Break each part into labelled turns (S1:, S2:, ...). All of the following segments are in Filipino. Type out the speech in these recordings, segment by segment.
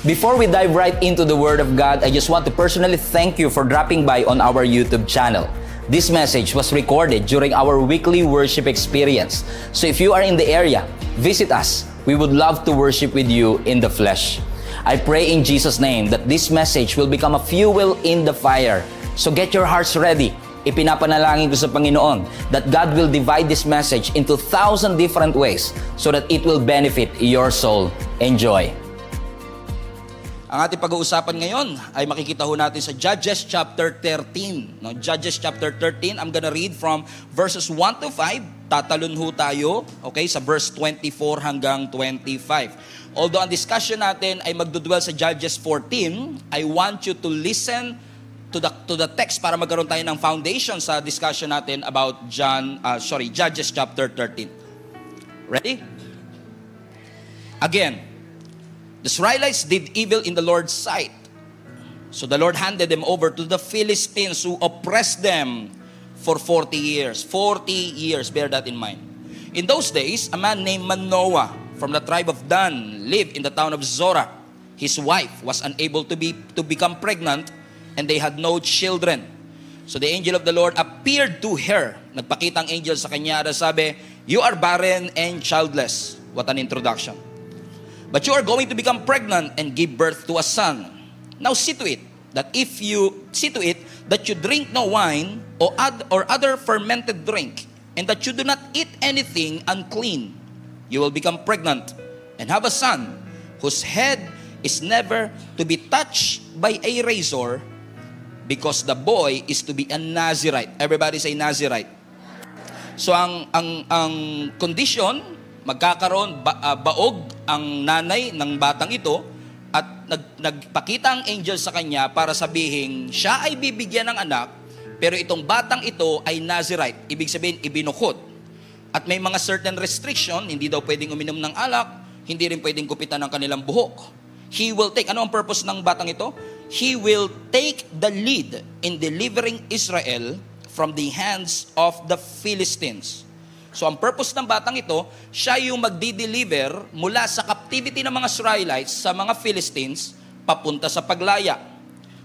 S1: Before we dive right into the Word of God, I just want to personally thank you for dropping by on our YouTube channel. This message was recorded during our weekly worship experience. So if you are in the area, visit us. We would love to worship with you in the flesh. I pray in Jesus' name that this message will become a fuel in the fire. So get your hearts ready. Ipinapanalangin ko sa Panginoon that God will divide this message into 1,000 different ways so that it will benefit your soul. Enjoy. Ang ating pag-uusapan ngayon ay makikita ho natin sa Judges chapter 13. No? Judges chapter 13, I'm gonna read from verses 1 to 5. Tatalon ho tayo, okay, sa verse 24 hanggang 25. Although ang discussion natin ay magdudwell sa Judges 14, I want you to listen to the text para magkaroon tayo ng foundation sa discussion natin about Judges chapter 13. Ready? Again, the Israelites did evil in the Lord's sight. So the Lord handed them over to the Philistines who oppressed them for 40 years. 40 years, bear that in mind. In those days, a man named Manoah from the tribe of Dan lived in the town of Zorah. His wife was unable to become pregnant and they had no children. So the angel of the Lord appeared to her. Nagpakita ang angel sa kanya at sabi, "You are barren and childless." What an introduction. "But you are going to become pregnant and give birth to a son. Now see to it that you drink no wine or other fermented drink, and that you do not eat anything unclean. You will become pregnant and have a son whose head is never to be touched by a razor, because the boy is to be a Nazirite." Everybody say Nazirite. So ang condition, magkakaroon baog ang nanay ng batang ito at nagpakita ang angel sa kanya para sabihin siya ay bibigyan ng anak, pero itong batang ito ay Nazirite. Ibig sabihin, ibinukod. At may mga certain restriction, hindi daw pwedeng uminom ng alak, hindi rin pwedeng kupitan ng kanilang buhok. He will take, ano ang purpose ng batang ito? He will take the lead in delivering Israel from the hands of the Philistines. So ang purpose ng batang ito, siya yung magdi-deliver mula sa captivity ng mga Israelites sa mga Philistines papunta sa paglaya.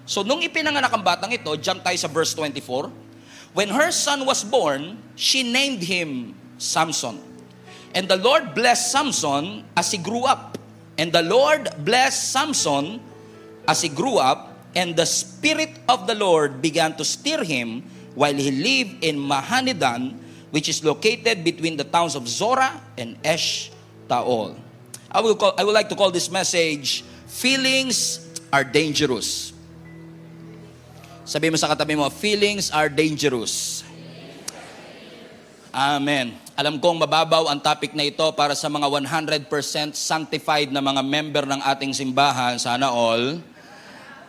S1: So nung ipinanganak ang batang ito, jump tayo sa verse 24. When her son was born, she named him Samson. And the Lord blessed Samson as he grew up. And the Lord blessed Samson as he grew up, and the Spirit of the Lord began to stir him while he lived in Mahanidan, which is located between the towns of Zorah and Eshtaol. I would like to call this message, Feelings Are Dangerous. Sabi mo sa katabi mo, feelings are dangerous. Amen. Alam kong mababaw ang topic na ito para sa mga 100% sanctified na mga member ng ating simbahan, sana all.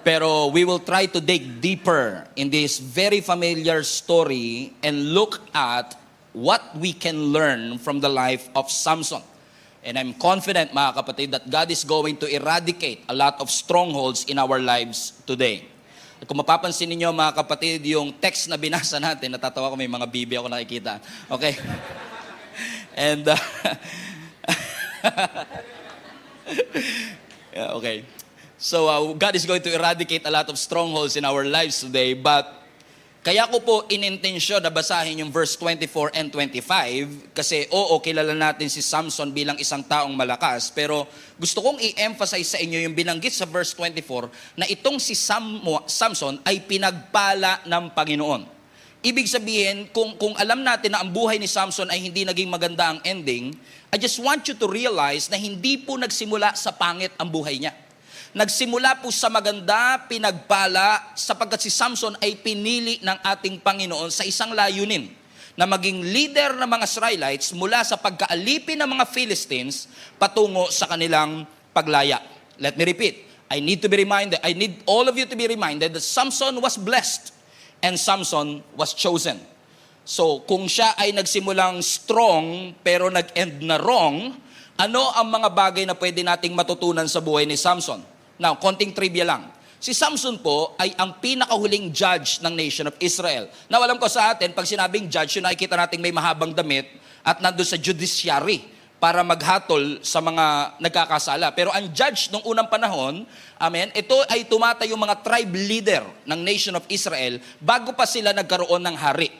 S1: Pero we will try to dig deeper in this very familiar story and look at what we can learn from the life of Samson. And I'm confident, mga kapatid, that God is going to eradicate a lot of strongholds in our lives today. At kung mapapansin ninyo, mga kapatid, yung text na binasa natin, natatawa ko, may mga bibi ako nakikita. Okay? And, yeah, okay. So, God is going to eradicate a lot of strongholds in our lives today, but kaya ko po inintensyon na basahin yung verse 24 and 25 kasi kilala natin si Samson bilang isang taong malakas, pero gusto kong i-emphasize sa inyo yung binanggit sa verse 24 na itong si Samson ay pinagpala ng Panginoon. Ibig sabihin, kung alam natin na ang buhay ni Samson ay hindi naging maganda ang ending, I just want you to realize na hindi po nagsimula sa pangit ang buhay niya. Nagsimula po sa maganda, pinagpala, sapagkat si Samson ay pinili ng ating Panginoon sa isang layunin na maging leader ng mga Israelites mula sa pagkaalipin ng mga Philistines patungo sa kanilang paglaya. Let me repeat. I need all of you to be reminded that Samson was blessed and Samson was chosen. So, kung siya ay nagsimulang strong pero nag-end na wrong, ano ang mga bagay na pwede nating matutunan sa buhay ni Samson? Now, konting trivia lang. Si Samson po ay ang pinakahuling judge ng nation of Israel. Now, alam ko sa atin, pag sinabing judge, yun nakikita natin may mahabang damit at nandun sa judiciary. para maghatol sa mga nagkakasala. Pero ang judge nung unang panahon, amen, ito ay tumatayong mga tribe leader ng nation of Israel bago pa sila nagkaroon ng hari.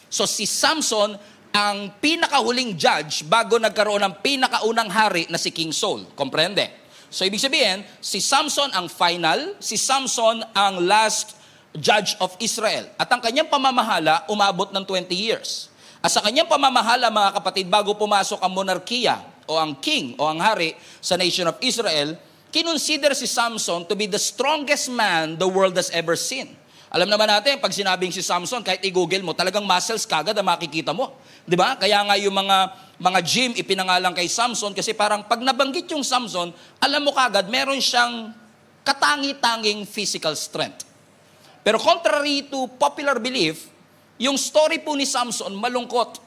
S1: So si Samson ang pinakahuling judge bago nagkaroon ng pinakaunang hari na si King Saul. Komprende? So ibig sabihin, si Samson ang final, si Samson ang last judge of Israel. At ang kanyang pamamahala umabot ng 20 years. At sa kanyang pamamahala, mga kapatid, bago pumasok ang monarkiya o ang king o ang hari sa nation of Israel, kinonsider si Samson to be the strongest man the world has ever seen. Alam naman natin, pag sinabing si Samson, kahit i-google mo, talagang muscles kagad ang makikita mo. Di ba? Kaya nga yung mga gym ipinangalan kay Samson kasi parang pag nabanggit yung Samson, alam mo kagad, meron siyang katangi-tanging physical strength. Pero contrary to popular belief, yung story po ni Samson malungkot.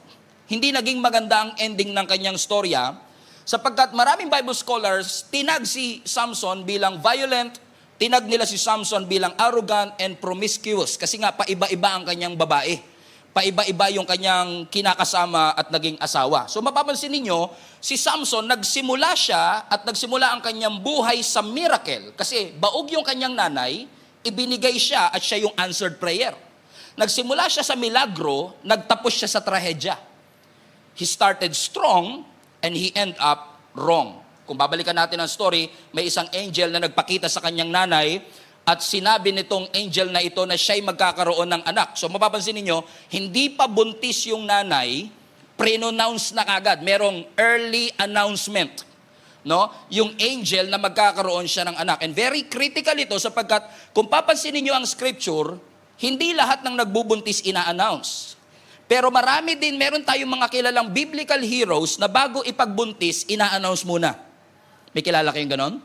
S1: Hindi naging maganda ang ending ng kanyang storya sapagkat maraming Bible scholars tinag si Samson bilang violent, tinag nila si Samson bilang arrogant and promiscuous kasi nga paiba-iba ang kanyang babae. Paiba-iba yung kanyang kinakasama at naging asawa. So mapapansin ninyo, si Samson nagsimula siya at nagsimula ang kanyang buhay sa miracle kasi baog yung kanyang nanay, ibinigay siya at siya yung answered prayer. Nagsimula siya sa milagro, nagtapos siya sa trahedya. He started strong and he end up wrong. Kung babalikan natin ang story, may isang angel na nagpakita sa kanyang nanay at sinabi nitong angel na ito na siya'y magkakaroon ng anak. So mapapansin ninyo, hindi pa buntis yung nanay, pre-announce na kagad. Merong early announcement. No? Yung angel na magkakaroon siya ng anak. And very critical ito sapagkat kung papansin niyo ang scripture, hindi lahat ng nagbubuntis ina-announce. Pero marami din, meron tayong mga kilalang biblical heroes na bago ipagbuntis, ina-announce muna. May kilala kayong ganon?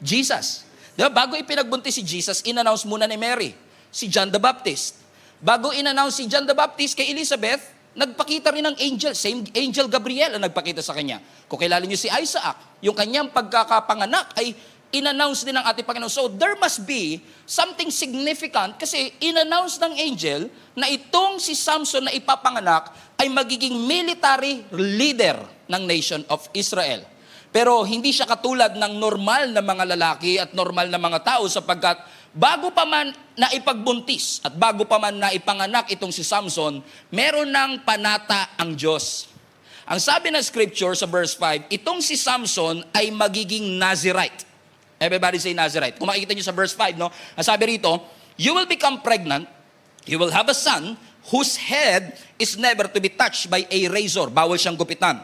S1: Jesus. Diba? Bago ipinagbuntis si Jesus, in-announce muna ni Mary. Si John the Baptist. Bago in-announce si John the Baptist kay Elizabeth, nagpakita rin ng angel. Same angel Gabriel ang nagpakita sa kanya. Kung kilala niyo si Isaac, yung kanyang pagkakapanganak ay in-announce din ng ating Panginoon. So there must be something significant kasi in-announce ng angel na itong si Samson na ipapanganak ay magiging military leader ng nation of Israel. Pero hindi siya katulad ng normal na mga lalaki at normal na mga tao sapagkat bago pa man na ipagbuntis at bago pa man na ipanganak itong si Samson, meron ng panata ang Diyos. Ang sabi ng scripture sa verse 5, itong si Samson ay magiging Nazirite. Everybody say Nazirite. Kung makikita nyo sa verse 5, no? Ang sabi rito, you will become pregnant, you will have a son whose head is never to be touched by a razor. Bawal siyang gupitan.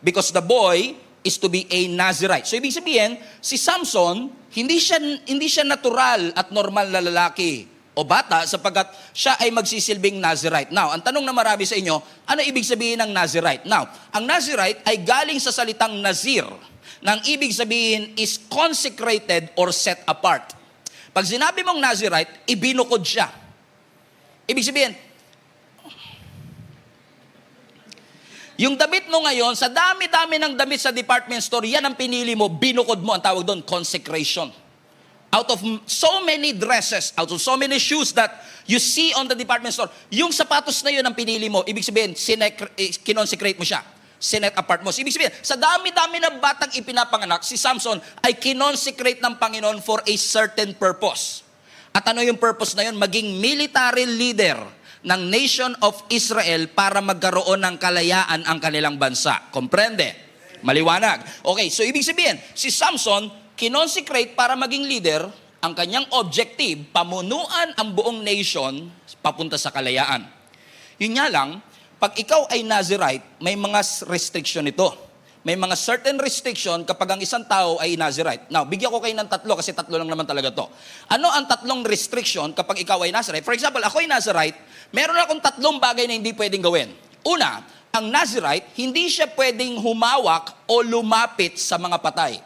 S1: Because the boy is to be a Nazirite. So ibig sabihin, si Samson, hindi siya natural at normal na lalaki o bata sapagkat siya ay magsisilbing Nazirite. Now, ang tanong na marami sa inyo, ano ibig sabihin ng Nazirite? Now, ang Nazirite ay galing sa salitang Nazir. Nang ibig sabihin is consecrated or set apart. Pag sinabi mong Nazirite, ibinukod siya. Ibig sabihin, yung damit mo ngayon, sa dami-dami ng damit sa department store, yan ang pinili mo, binukod mo, ang tawag doon, consecration. Out of so many dresses, out of so many shoes that you see on the department store, yung sapatos na yun ang pinili mo, ibig sabihin, kinonsecrate mo siya. Sinet apart mo. Ibig sabihin, sa dami-dami na batang ipinapanganak, si Samson ay kinonsecrate ng Panginoon for a certain purpose. At ano yung purpose na yun? Maging military leader ng nation of Israel para magkaroon ng kalayaan ang kanilang bansa. Komprende? Maliwanag. Okay, so ibig sabihin, si Samson, kinonsecrate para maging leader, ang kanyang objective, pamunuan ang buong nation papunta sa kalayaan. Yun nga lang, pag ikaw ay Nazirite, may mga restriction ito. May mga certain restriction kapag ang isang tao ay Nazirite. Now, bigyan ko kayo ng tatlo kasi tatlo lang naman talaga to. Ano ang tatlong restriction kapag ikaw ay Nazirite? For example, ako ay Nazirite, meron akong tatlong bagay na hindi pwedeng gawin. Una, ang Nazirite, hindi siya pwedeng humawak o lumapit sa mga patay.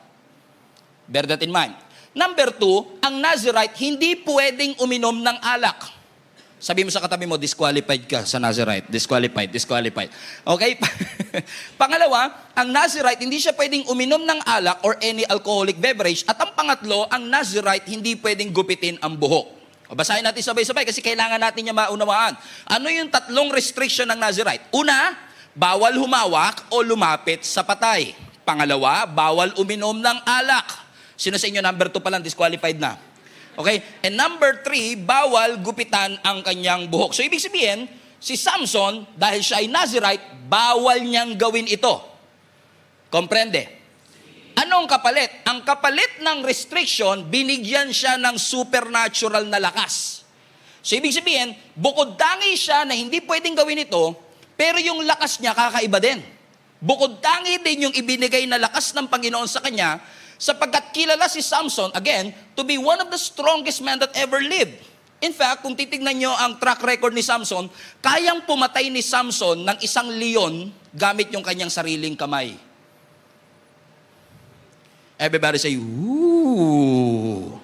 S1: Bear that in mind. Number 2, ang Nazirite, hindi pwedeng uminom ng alak. Sabi mo sa katabi mo, disqualified ka sa Nazirite. Disqualified. Okay? Pangalawa, ang Nazirite, hindi siya pwedeng uminom ng alak or any alcoholic beverage. At ang pangatlo, ang Nazirite, hindi pwedeng gupitin ang buhok. O basahin natin sabay-sabay kasi kailangan natin niya maunawaan. Ano yung tatlong restriction ng Nazirite? Una, bawal humawak o lumapit sa patay. Pangalawa, bawal uminom ng alak. Sino sa inyo number 2 pa lang, disqualified na? Okay? And number 3, bawal gupitan ang kanyang buhok. So ibig sabihin, si Samson, dahil siya ay Nazirite, bawal niyang gawin ito. Komprende? Anong kapalit? Ang kapalit ng restriction, binigyan siya ng supernatural na lakas. So ibig sabihin, bukod tangi siya na hindi pwedeng gawin ito, pero yung lakas niya kakaiba din. Bukod tangi din yung ibinigay na lakas ng Panginoon sa kanya, sapagkat kilala si Samson, again, to be one of the strongest men that ever lived. In fact, kung titignan nyo ang track record ni Samson, kayang pumatay ni Samson ng isang leon gamit yung kanyang sariling kamay. Everybody say, ooh.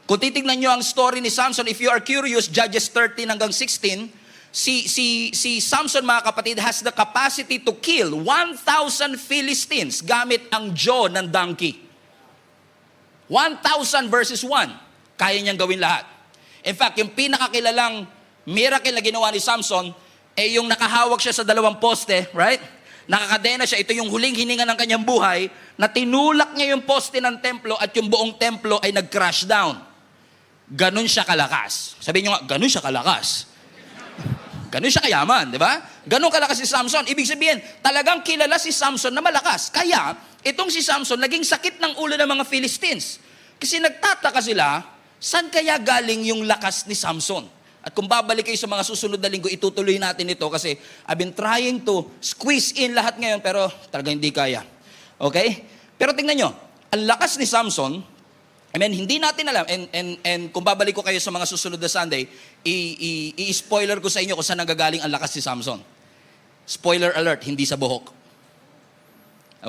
S1: Kung titignan nyo ang story ni Samson, if you are curious, Judges 13 hanggang 16, si Samson, mga kapatid, has the capacity to kill 1,000 Philistines gamit ang jaw ng donkey. 1,000 versus 1. Kaya niyang gawin lahat. In fact, yung pinakakilalang miracle na ginawa ni Samson, yung nakahawak siya sa 2 poste, right? Nakakadena siya. Ito yung huling hininga ng kanyang buhay, na tinulak niya yung poste ng templo at yung buong templo ay nag-crash down. Ganun siya kalakas. Sabihin nyo nga, ganun siya kalakas. Ganun siya kayaman, di ba? Ganun kalakas si Samson. Ibig sabihin, talagang kilala si Samson na malakas. Kaya, itong si Samson, naging sakit ng ulo ng mga Philistines. Kasi nagtataka sila, saan kaya galing yung lakas ni Samson? At kung babalik kayo sa mga susunod na linggo, itutuloy natin ito kasi I've been trying to squeeze in lahat ngayon, pero talagang hindi kaya. Okay? Pero tingnan nyo, ang lakas ni Samson, hindi natin alam, and kung babalik ko kayo sa mga susunod na Sunday, i-spoiler ko sa inyo kung saan nagagaling ang lakas ni Samson. Spoiler alert, hindi sa buhok.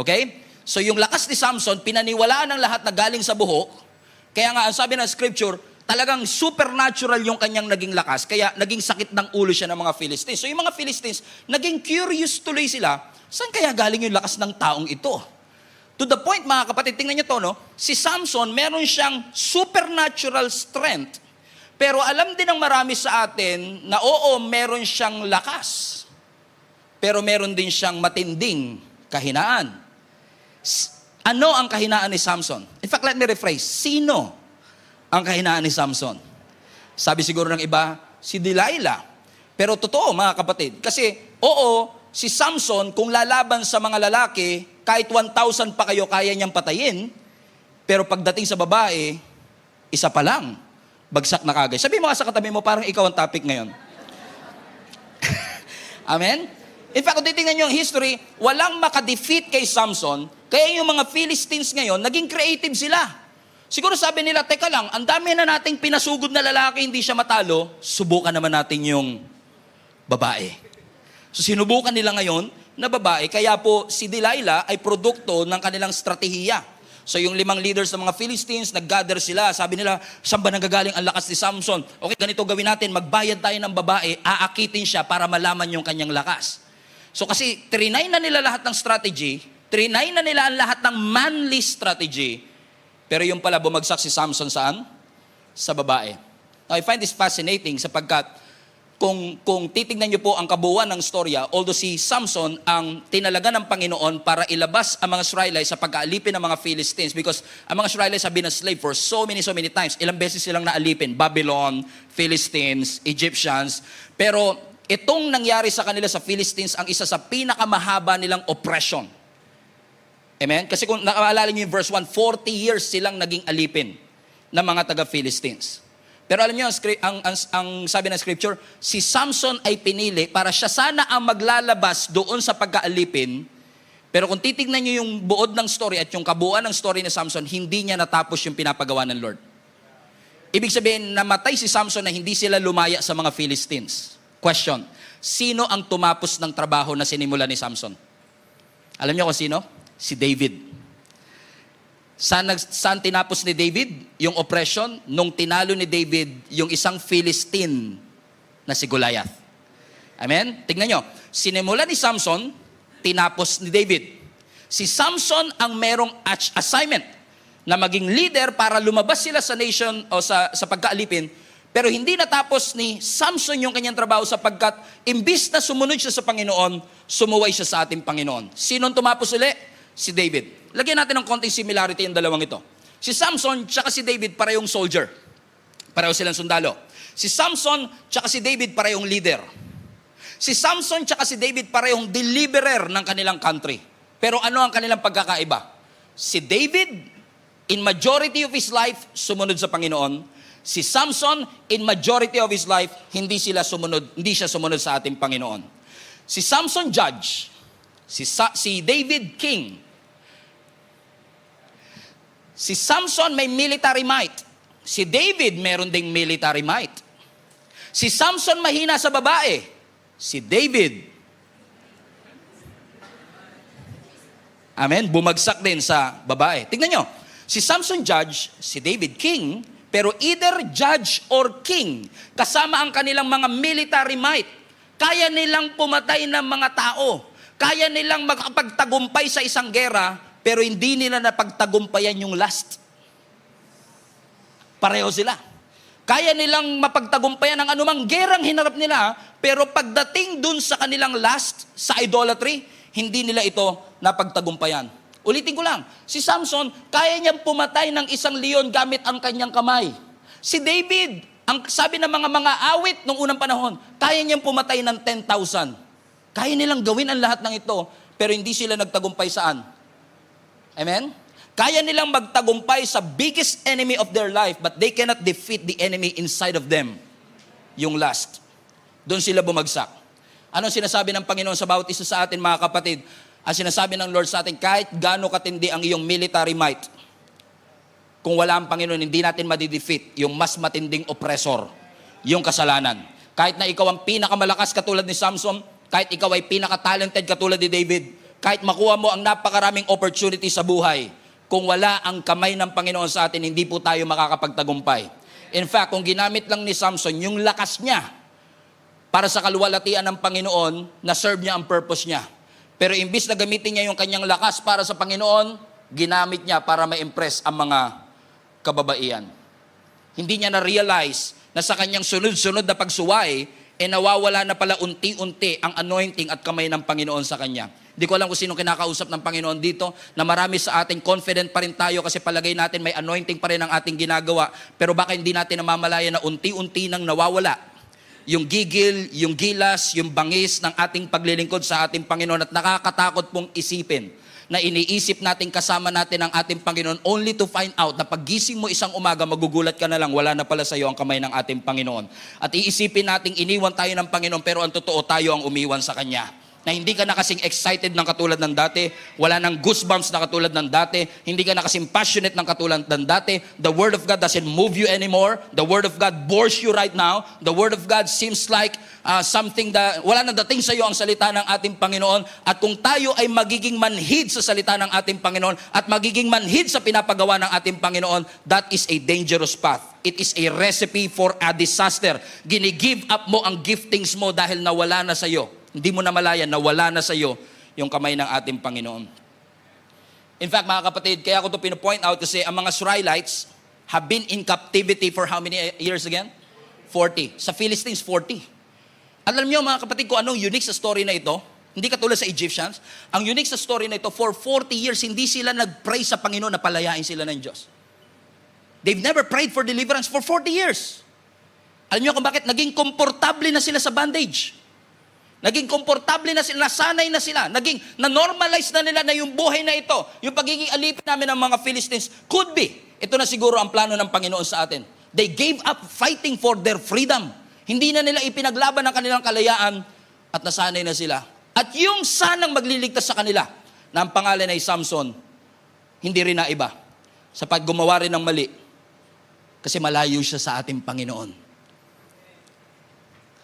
S1: Okay? So yung lakas ni Samson, pinaniwalaan ng lahat na galing sa buhok, kaya nga, ang sabi ng scripture, talagang supernatural yung kanyang naging lakas, kaya naging sakit ng ulo siya ng mga Philistines. So yung mga Philistines, naging curious tuloy sila, saan kaya galing yung lakas ng taong ito? To the point, mga kapatid, tingnan niyo to, no? Si Samson, meron siyang supernatural strength, pero alam din ng marami sa atin na oo, meron siyang lakas, pero meron din siyang matinding kahinaan. Ano ang kahinaan ni Samson? In fact, let me rephrase. Sino ang kahinaan ni Samson? Sabi siguro ng iba, si Delilah. Pero totoo, mga kapatid. Kasi, oo, si Samson, kung lalaban sa mga lalaki, kahit 1,000 pa kayo, kaya niyang patayin. Pero pagdating sa babae, isa pa lang. Bagsak na kagad. Sabi mo nga sa katabi mo, parang ikaw ang topic ngayon. Amen? In fact, kung titingnan niyo ang history, walang makadefeat kay Samson, kaya yung mga Philistines ngayon, naging creative sila. Siguro sabi nila, teka lang, ang dami na nating pinasugod na lalaki, hindi siya matalo, subukan naman natin yung babae. So sinubukan nila ngayon na babae, kaya po si Delilah ay produkto ng kanilang strategiya. So yung 5 leaders ng mga Philistines, nag-gather sila, sabi nila, saan ba nanggagaling ang lakas ni Samson? Okay, ganito gawin natin, magbayad tayo ng babae, aakitin siya para malaman yung kanyang lakas. So kasi trinay na nila lahat ng strategy, trinay na nila ang lahat ng manly strategy, pero yung pala bumagsak si Samson saan? Sa babae. Now, I find this fascinating sapagkat kung titignan niyo po ang kabuuan ng storya, although si Samson ang tinalaga ng Panginoon para ilabas ang mga Israelites sa pag-aalipin ng mga Philistines because ang mga Israelites have been a slave for so many times. Ilang beses silang naalipin. Babylon, Philistines, Egyptians. Pero itong nangyari sa kanila sa Philistines ang isa sa pinakamahaba nilang oppression. Amen? Kasi kung nakaalala niyo yung verse 1, 40 years silang naging alipin ng mga taga-Philistines. Pero alam niyo, ang sabi ng scripture, si Samson ay pinili para siya sana ang maglalabas doon sa pagkaalipin. Pero kung titignan niyo yung buod ng story at yung kabuuan ng story ni Samson, hindi niya natapos yung pinapagawa ng Lord. Ibig sabihin, namatay si Samson na hindi sila lumaya sa mga Philistines. Question, sino ang tumapos ng trabaho na sinimula ni Samson? Alam niyo kung sino? Si David. Saan tinapos ni David yung oppression? Nung tinalo ni David yung isang Philistine na si Goliath. Amen? Tingnan nyo. Sinimula ni Samson, tinapos ni David. Si Samson ang merong assignment na maging leader para lumabas sila sa nation o sa pagkaalipin. Pero hindi natapos ni Samson yung kanyang trabaho sapagkat imbis na sumunod siya sa Panginoon, sumuway siya sa ating Panginoon. Sinong tumapos ulit? si David. Lagyan natin ng konting similarity yung dalawang ito. Si Samson tsaka si David parehong soldier. Pareho silang sundalo. Si Samson tsaka si David parehong leader. Si Samson tsaka si David parehong deliverer ng kanilang country. Pero ano ang kanilang pagkakaiba? Si David, in majority of his life, sumunod sa Panginoon. Si Samson, in majority of his life, hindi siya sumunod sa ating Panginoon. Si Samson, judge. Si David, king. Si Samson may military might. Si David meron ding military might. Si Samson mahina sa babae. Si David, amen, bumagsak din sa babae. Tignan nyo, si Samson judge, si David king, pero either judge or king, kasama ang kanilang mga military might. Kaya nilang pumatay ng mga tao. Kaya nilang makapagtagumpay sa isang gera, pero hindi nila napagtagumpayan yung last. Pareho sila. Kaya nilang mapagtagumpayan ang anumang gerang hinarap nila, pero pagdating dun sa kanilang last, sa idolatry, hindi nila ito napagtagumpayan. Ulitin ko lang, si Samson, kaya niyang pumatay ng isang leon gamit ang kanyang kamay. Si David, ang sabi ng mga awit nung unang panahon, kaya niyang pumatay ng 10,000. Kaya nilang gawin ang lahat ng ito, pero hindi sila nagtagumpay saan? Amen? Kaya nilang magtagumpay sa biggest enemy of their life, but they cannot defeat the enemy inside of them. Yung last. Doon sila bumagsak. Anong sinasabi ng Panginoon sa bawat isa sa atin, mga kapatid? Ang sinasabi ng Lord sa atin, kahit gaano katindi ang iyong military might, kung wala ang Panginoon, hindi natin madidefeat yung mas matinding oppressor, yung kasalanan. Kahit na ikaw ang pinakamalakas katulad ni Samson, kahit ikaw ay pinaka-talented katulad ni David, kahit makuha mo ang napakaraming opportunity sa buhay, kung wala ang kamay ng Panginoon sa atin, hindi po tayo makakapagtagumpay. In fact, kung ginamit lang ni Samson yung lakas niya para sa kaluwalhatian ng Panginoon, na-serve niya ang purpose niya. Pero imbis na gamitin niya yung kanyang lakas para sa Panginoon, ginamit niya para ma-impress ang mga kababaihan. Hindi niya na-realize na sa kanyang sunod-sunod na pagsuway, nawawala na pala unti-unti ang anointing at kamay ng Panginoon sa kanya. Hindi ko alam kung sino kinakausap ng Panginoon dito, na marami sa atin, confident pa rin tayo kasi palagay natin may anointing pa rin ang ating ginagawa, pero baka hindi natin namamalayan na unti-unti nang nawawala yung gigil, yung gilas, yung bangis ng ating paglilingkod sa ating Panginoon, at nakakatakot pong isipin na iniisip natin kasama natin ang ating Panginoon only to find out na paggising mo isang umaga, magugulat ka na lang, wala na pala sa iyo ang kamay ng ating Panginoon. At iisipin nating iniwan tayo ng Panginoon, pero ang totoo, tayo ang umiwan sa Kanya. Na hindi ka na kasing excited ng katulad ng dati, wala nang goosebumps na katulad ng dati, hindi ka na kasing passionate ng katulad ng dati. The Word of God doesn't move you anymore. The Word of God bores you right now. The Word of God seems like something that wala na dating sa iyo ang salita ng ating Panginoon. At kung tayo ay magiging manhid sa salita ng ating Panginoon at magiging manhid sa pinapagawa ng ating Panginoon, that is a dangerous path. It is a recipe for a disaster. Gini-give up mo ang giftings mo dahil nawala na sa iyo. Hindi mo na malayan na wala na sa iyo yung kamay ng ating Panginoon. In fact, mga kapatid, kaya ko ito pinapoint out kasi ang mga Israelites have been in captivity for how many years again? 40. Sa Philistines, 40. Alam niyo mga kapatid kung anong unique sa story na ito? Hindi katulad sa Egyptians. Ang unique sa story na ito, for 40 years, hindi sila nag-pray sa Panginoon na palayain sila ng Diyos. They've never prayed for deliverance for 40 years. Alam niyo kung bakit? Naging komportable na sila sa bondage. Naging komportable na sila, nasanay na sila, na-normalize na nila na yung buhay na ito, yung pagiging alipin namin ng mga Philistines, could be. Ito na siguro ang plano ng Panginoon sa atin. They gave up fighting for their freedom. Hindi na nila ipinaglaban ang kanilang kalayaan at nasanay na sila. At yung sanang magliligtas sa kanila, na ang pangalan ay Samson, hindi rin na iba. Sa paggumawa rin ng mali, kasi malayo siya sa ating Panginoon.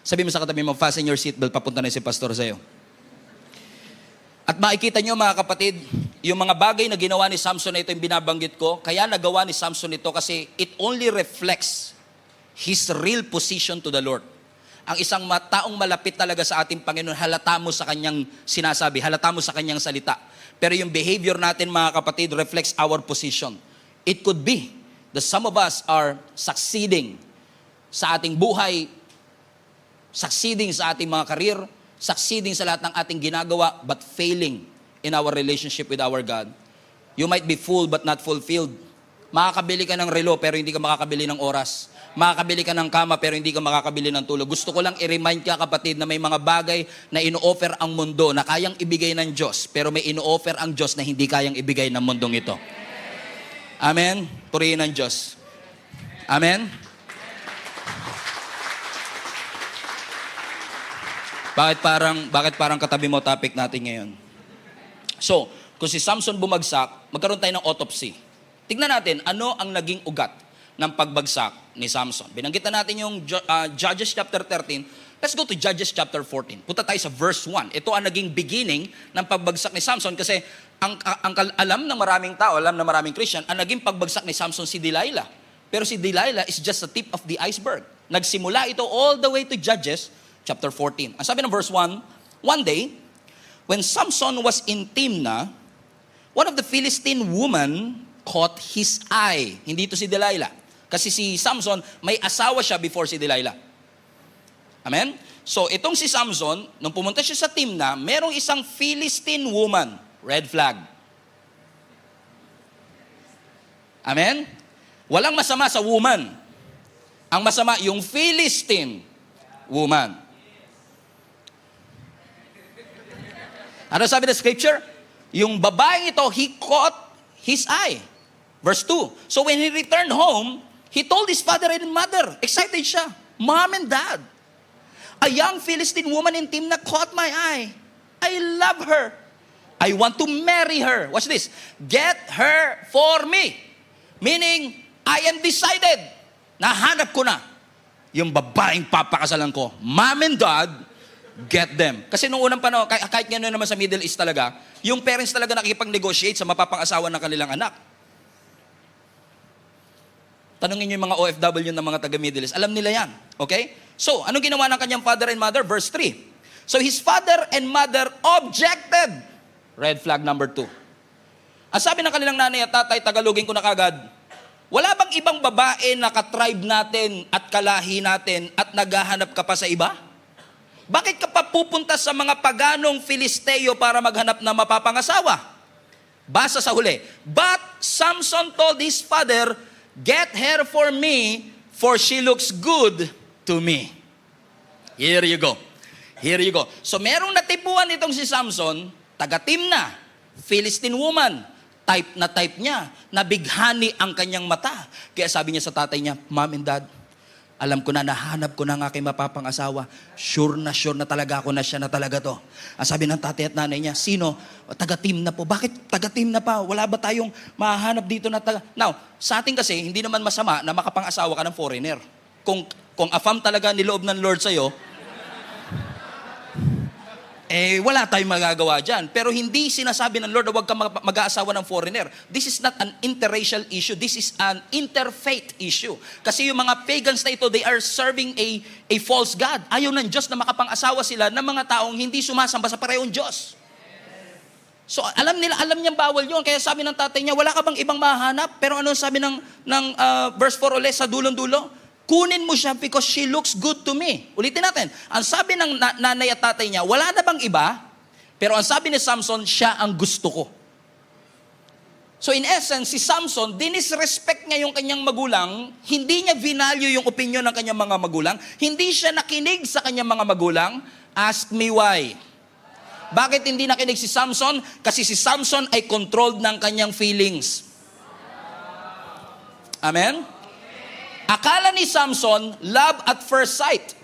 S1: Sabi mo sa katabi mo, fasten your seatbelt, papunta na si pastor sa'yo. At makikita nyo mga kapatid, yung mga bagay na ginawa ni Samson na ito yung binabanggit ko, kaya nagawa ni Samson ito kasi it only reflects his real position to the Lord. Ang isang taong malapit talaga sa ating Panginoon, halata mo sa kanyang sinasabi, halata mo sa kanyang salita. Pero yung behavior natin mga kapatid reflects our position. It could be that some of us are succeeding sa ating buhay, succeeding sa ating mga career, succeeding sa lahat ng ating ginagawa, but failing in our relationship with our God. You might be full but not fulfilled. Makakabili ka ng relo pero hindi ka makakabili ng oras. Makakabili ka ng kama pero hindi ka makakabili ng tulog. Gusto ko lang i-remind ka, kapatid, na may mga bagay na ino-offer ang mundo na kayang ibigay ng Diyos, pero may ino-offer ang Diyos na hindi kayang ibigay ng mundong ito. Amen? Purihin ang Diyos. Amen? Bakit parang katabi mo topic natin ngayon? So, kung si Samson bumagsak, magkaroon tayo ng autopsy. Tignan natin, ano ang naging ugat ng pagbagsak ni Samson. Binanggit na natin yung Judges chapter 13. Let's go to Judges chapter 14. Punta tayo sa verse 1. Ito ang naging beginning ng pagbagsak ni Samson kasi alam ng maraming tao, alam ng maraming Christian, ang naging pagbagsak ni Samson si Delilah. Pero si Delilah is just the tip of the iceberg. Nagsimula ito all the way to Judges chapter 14. Ang sabi ng verse 1, one day, when Samson was in Timnah, one of the Philistine women caught his eye. Hindi ito si Delilah. Kasi si Samson, may asawa siya before si Delilah. Amen? So, itong si Samson, nung pumunta siya sa Timnah, merong isang Philistine woman. Red flag. Amen? Walang masama sa woman. Ang masama, yung Philistine woman. Ano sabi ng scripture? Yung babaeng ito, he caught his eye. Verse 2. So when he returned home, he told his father and mother. Excited siya. Mom and dad. A young Philistine woman in Timnah caught my eye. I love her. I want to marry her. Watch this. Get her for me. Meaning, I am decided. Nahanap ko na yung babaeng papakasalan ko. Mom and dad, get them. Kasi nung unang panahon, kahit gano'n naman sa Middle East talaga, yung parents talaga nakikipag-negotiate sa mapapang-asawa ng kanilang anak. Tanungin niyo yung mga OFW ng mga taga-Middle East. Alam nila yan. Okay? So, anong ginawa ng kanyang father and mother? Verse 3. So, his father and mother objected. Red flag number 2. Ang sabi ng kanilang nanay at tatay, Tagalogin ko na kagad, wala bang ibang babae na ka-tribe natin at kalahi natin at naghahanap ka pa sa iba? Bakit ka pa pupunta sa mga paganong Filisteo para maghanap na mapapangasawa? Basa sa huli. But Samson told his father, get her for me, for she looks good to me. Here you go. Here you go. So merong natipuan itong si Samson, taga-Timnah, Philistine woman. Type na type niya, nabighani ang kanyang mata. Kaya sabi niya sa tatay niya, Mom and Dad, alam ko na, nahanap ko na ng aking mapapangasawa. Sure na talaga ako na siya na talaga to. Ang sabi ng tatay at nanay niya, sino? Taga-Timnah po. Bakit taga-Timnah pa? Wala ba tayong mahanap dito na taga... Now, sa atin kasi, hindi naman masama na makapang-asawa ka ng foreigner. Kung afam talaga niloob ng Lord sa'yo, wala tayong magagawa dyan. Pero hindi sinasabi ng Lord na huwag kang mag-aasawa ng foreigner. This is not an interracial issue. This is an interfaith issue. Kasi yung mga pagans na ito, they are serving a false God. Ayaw ng Diyos na makapang-asawa sila ng mga taong hindi sumasamba sa parehong Diyos. So alam niyang bawal yun. Kaya sabi ng tatay niya, wala ka bang ibang mahanap? Pero ano sabi ng verse 4 ulit sa dulong-dulo? Kunin mo siya because she looks good to me. Ulitin natin. Ang sabi ng nanay at tatay niya, wala na bang iba? Pero ang sabi ni Samson, siya ang gusto ko. So in essence, si Samson, dinisrespect niya yung kanyang magulang, hindi niya vinalue yung opinion ng kanyang mga magulang, hindi siya nakinig sa kanyang mga magulang. Ask me why. Bakit hindi nakinig si Samson? Kasi si Samson ay controlled ng kanyang feelings. Amen? Akala ni Samson, love at first sight.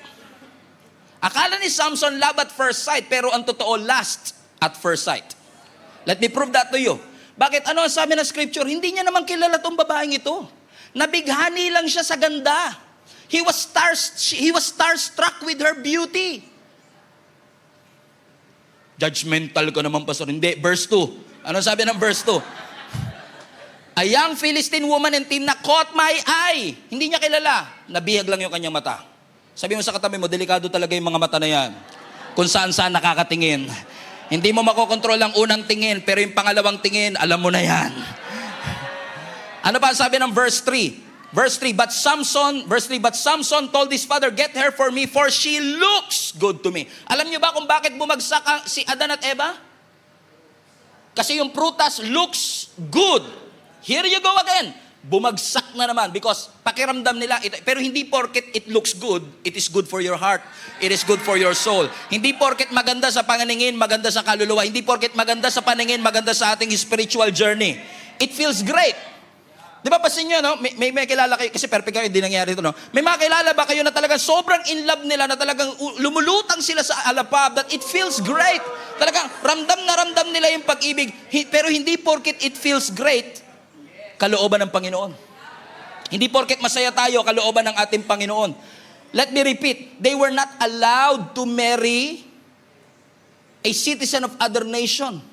S1: Akala ni Samson, love at first sight, pero ang totoo, lust at first sight. Let me prove that to you. Bakit? Ano ang sabi ng scripture? Hindi niya naman kilala tong babaeng ito. Nabighani lang siya sa ganda. He was starstruck with her beauty. Judgmental ko naman, pastor. Hindi, verse 2. Ano sabi ng verse 2? A young Philistine woman in Timnah caught my eye. Hindi niya kilala. Nabihag lang yung kanyang mata. Sabi mo sa katabi mo, delikado talaga yung mga mata na yan. Kung saan-saan nakakatingin. Hindi mo makokontrol ang unang tingin, pero yung pangalawang tingin, alam mo na yan. Ano pa sabi ng verse 3? Verse 3, but Samson told his father, get her for me, for she looks good to me. Alam niyo ba kung bakit bumagsak si Adan at Eva? Kasi yung prutas looks good. Here you go again. Bumagsak na naman because pakiramdam nila, pero hindi porket it looks good, it is good for your heart, it is good for your soul. Hindi porket maganda sa paningin, maganda sa kaluluwa. Hindi porket maganda sa paningin, maganda sa ating spiritual journey. It feels great. Di ba, pasin nyo, no? May kilala kayo, kasi perfect kayo, hindi nangyari ito, no? May mga kilala ba kayo na talagang sobrang in love nila, na talagang lumulutang sila sa alapab, that it feels great. Talagang ramdam na ramdam nila yung pag-ibig, pero hindi porket it feels great, kalooban ng Panginoon. Hindi porket masaya tayo, kalooban ng ating Panginoon. Let me repeat, they were not allowed to marry a citizen of other nation.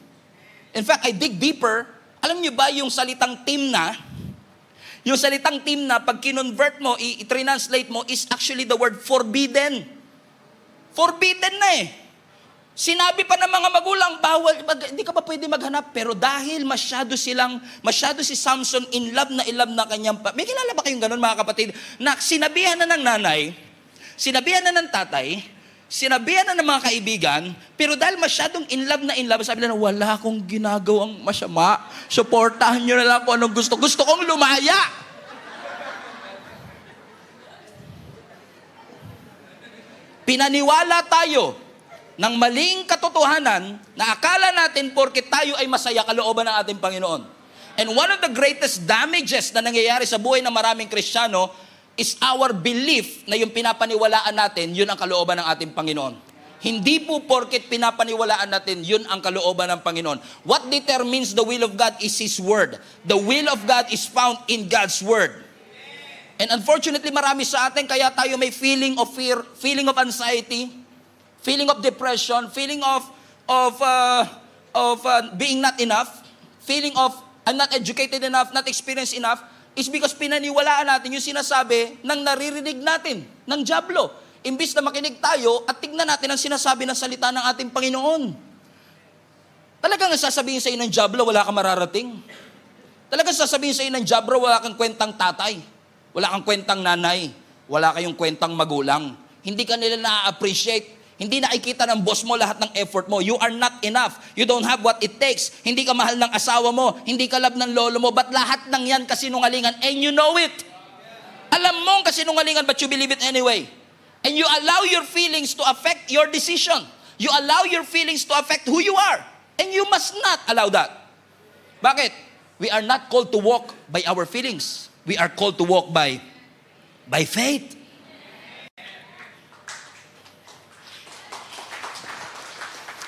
S1: In fact, I dig deeper, alam niyo ba yung salitang timna, pag kinonvert mo, i-translate mo, is actually the word forbidden. Forbidden na eh. Sinabi pa ng mga magulang, bawal, hindi ka pa pwede maghanap. Pero dahil masyado si Samson in love na kanyang, may kilala ba kayong ganun mga kapatid? Na sinabihan na ng nanay, sinabihan na ng tatay, sinabihan na ng mga kaibigan, pero dahil masyadong in love, sabi nila, wala akong ginagawang masama. Suportahan nyo na lang kung anong gusto. Gusto kong lumaya. Pinaniwala tayo ng maling katotohanan na akala natin porket tayo ay masaya, kalooban ng ating Panginoon. And one of the greatest damages na nangyayari sa buhay ng maraming Kristiyano is our belief na yung pinapaniwalaan natin, yun ang kalooban ng ating Panginoon. Hindi po porket pinapaniwalaan natin, yun ang kalooban ng Panginoon. What determines the will of God is His Word. The will of God is found in God's Word. And unfortunately, marami sa atin, kaya tayo may feeling of fear, feeling of anxiety, feeling of depression, feeling of being not enough, feeling of I'm not educated enough, not experienced enough, is because pinaniwalaan natin yung sinasabi ng naririnig natin, ng dyablo. Imbis na makinig tayo at tignan natin ang sinasabi ng salita ng ating Panginoon. Talagang sasabihin sa iyo ng dyablo, wala kang mararating. Talagang sasabihin sa iyo ng dyablo, wala kang kwentang tatay, wala kang kwentang nanay, wala kayong kwentang magulang. Hindi ka nila na-appreciate. Hindi nakikita ng boss mo lahat ng effort mo. You are not enough. You don't have what it takes. Hindi ka mahal ng asawa mo. Hindi ka love ng lolo mo. But lahat ng yan kasinungalingan. And you know it. Alam mo ang kasinungalingan, but you believe it anyway. And you allow your feelings to affect your decision. You allow your feelings to affect who you are. And you must not allow that. Bakit? We are not called to walk by our feelings. We are called to walk by faith.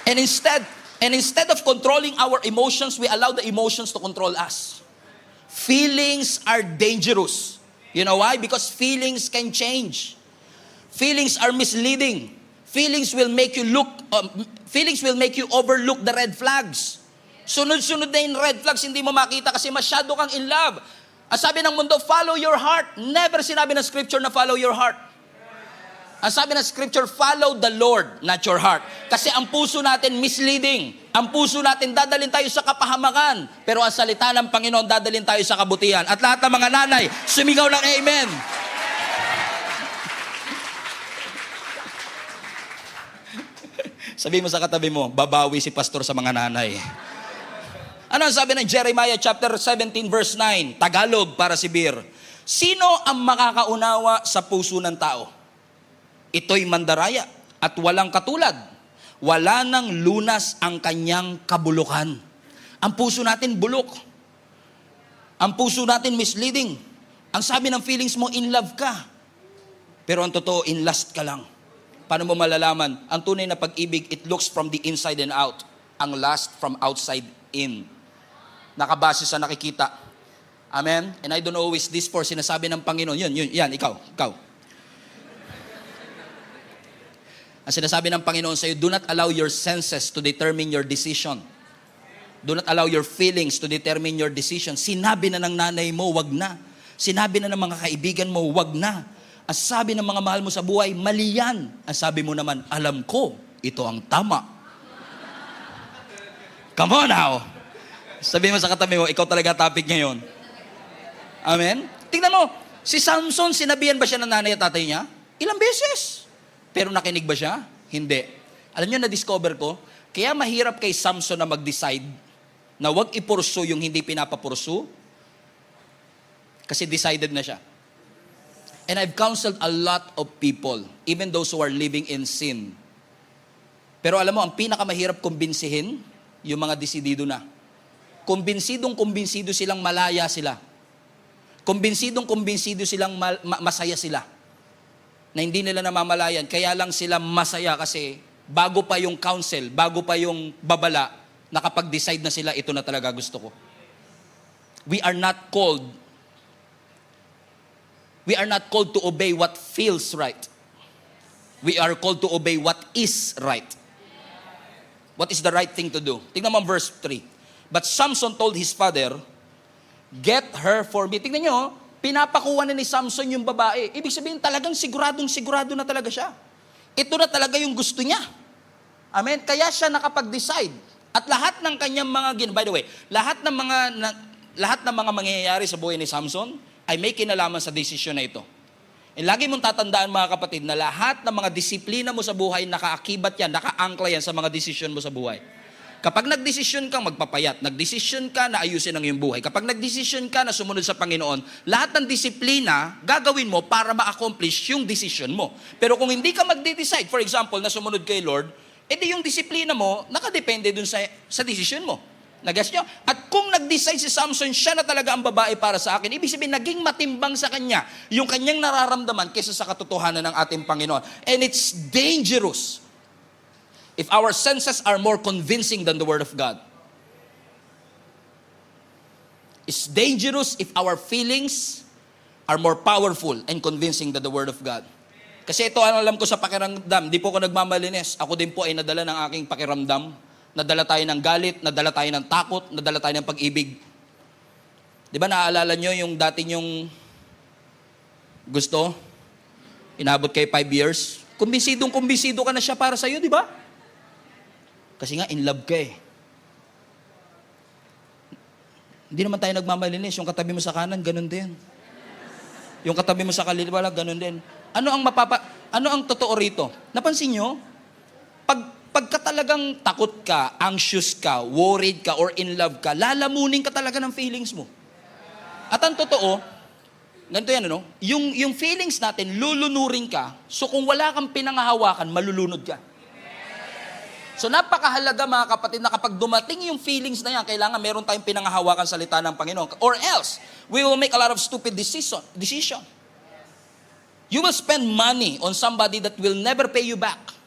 S1: And instead of controlling our emotions, we allow the emotions to control us. Feelings are dangerous. You know why? Because feelings can change. Feelings are misleading. Feelings will make you overlook the red flags. Sunod-sunod na yung red flags, hindi mo makita kasi masyado kang in love. Ang sabi ng mundo, follow your heart. Never sinabi ng scripture na follow your heart. Ang sabi ng scripture, follow the Lord, not your heart. Kasi ang puso natin misleading. Ang puso natin dadalhin tayo sa kapahamakan. Pero ang salita ng Panginoon dadalhin tayo sa kabutihan. At lahat ng mga nanay, sumigaw ng amen. Sabi mo sa katabi mo, babawi si pastor sa mga nanay. Ano ang sabi ng Jeremiah chapter 17 verse 9? Tagalog para si Bir. Sino ang makakaunawa sa puso ng tao? Ito'y mandaraya at walang katulad. Wala nang lunas ang kanyang kabulukan. Ang puso natin bulok. Ang puso natin misleading. Ang sabi ng feelings mo, in love ka. Pero ang totoo, in lust ka lang. Paano mo malalaman? Ang tunay na pag-ibig, it looks from the inside and out. Ang lust from outside in. Nakabase sa nakikita. Amen? And I don't know who is this for. Sinasabi ng Panginoon. Yan, ikaw. Ang sinasabi ng Panginoon sa iyo, do not allow your senses to determine your decision. Do not allow your feelings to determine your decision. Sinabi na ng nanay mo, wag na. Sinabi na ng mga kaibigan mo, wag na. Ang sabi ng mga mahal mo sa buhay, mali yan. Ang sabi mo naman, alam ko, ito ang tama. Come on now. Sabi mo sa katabi mo, ikaw talaga topic ngayon. Amen? Tingnan mo, si Samson, sinabihan ba siya ng nanay at tatay niya? Ilang beses. Pero nakinig ba siya? Hindi. Alam niyo, na-discover ko, kaya mahirap kay Samson na mag-decide. na wag ipursu yung hindi pinapapursu kasi decided na siya. And I've counseled a lot of people, even those who are living in sin. Pero alam mo, ang pinakamahirap kumbinsihin, yung mga desidido na. Kumbinsido silang malaya sila. Kumbinsido silang masaya sila. Na hindi nila namamalayan. Kaya lang sila masaya kasi bago pa yung counsel, bago pa yung babala, nakapag-decide na sila, ito na talaga gusto ko. We are not called to obey what feels right. We are called to obey what is right. What is the right thing to do? Tingnan mo ang verse 3. But Samson told his father, get her for me. Tingnan nyo, pinapakuha na ni Samson yung babae. Ibig sabihin talagang sigurado na talaga siya. Ito na talaga yung gusto niya. Amen? Kaya siya nakapag-decide. At lahat ng kanyang mga, by the way, lahat ng mga mangyayari sa buhay ni Samson ay may kinalaman sa desisyon na ito. And lagi mong tatandaan mga kapatid na lahat ng mga disiplina mo sa buhay, nakaakibat yan, nakaangkla yan sa mga desisyon mo sa buhay. Kapag nagdesisyon kang magpapayat, nagdesisyon ka na ayusin ang iyong buhay, kapag nagdesisyon ka na sumunod sa Panginoon, lahat ng disiplina gagawin mo para ma-accomplish yung desisyon mo. Pero kung hindi ka magde-decide, for example, na sumunod kay Lord, edi yung disiplina mo, nakadepende dun sa desisyon mo. Nagas nyo? At kung nag-decide si Samson, siya na talaga ang babae para sa akin, ibig sabihin, naging matimbang sa kanya yung kanyang nararamdaman kaysa sa katotohanan ng ating Panginoon. And it's dangerous if our senses are more convincing than the Word of God. It's dangerous if our feelings are more powerful and convincing than the Word of God. Kasi ito, alam ko sa pakiramdam, di po ako nagmamalinis. Ako din po ay nadala ng aking pakiramdam. Nadala tayo ng galit, nadala tayo ng takot, nadala tayo ng pag-ibig. Di ba naaalala nyo yung dati nyong gusto? Inabot kayo 5 years? Kumbinsido ka na siya para sa'yo, di ba? Kasi nga, in love ka eh. Hindi naman tayo nagmamalinis. Yung katabi mo sa kanan, ganun din. Yung katabi mo sa kaliwa, ganun din. Ano ang totoo rito? Napansin nyo? Pagka talagang takot ka, anxious ka, worried ka, or in love ka, lalamunin ka talaga ng feelings mo. At ang totoo, ganito yan, ano? Yung feelings natin, lulunurin ka, so kung wala kang pinangahawakan, malulunod ka. So napakahalaga mga kapatid na kapag dumating yung feelings na yan, kailangan meron tayong pinangahawakan salita ng Panginoon. Or else, we will make a lot of stupid decision. You will spend money on somebody that will never pay you back.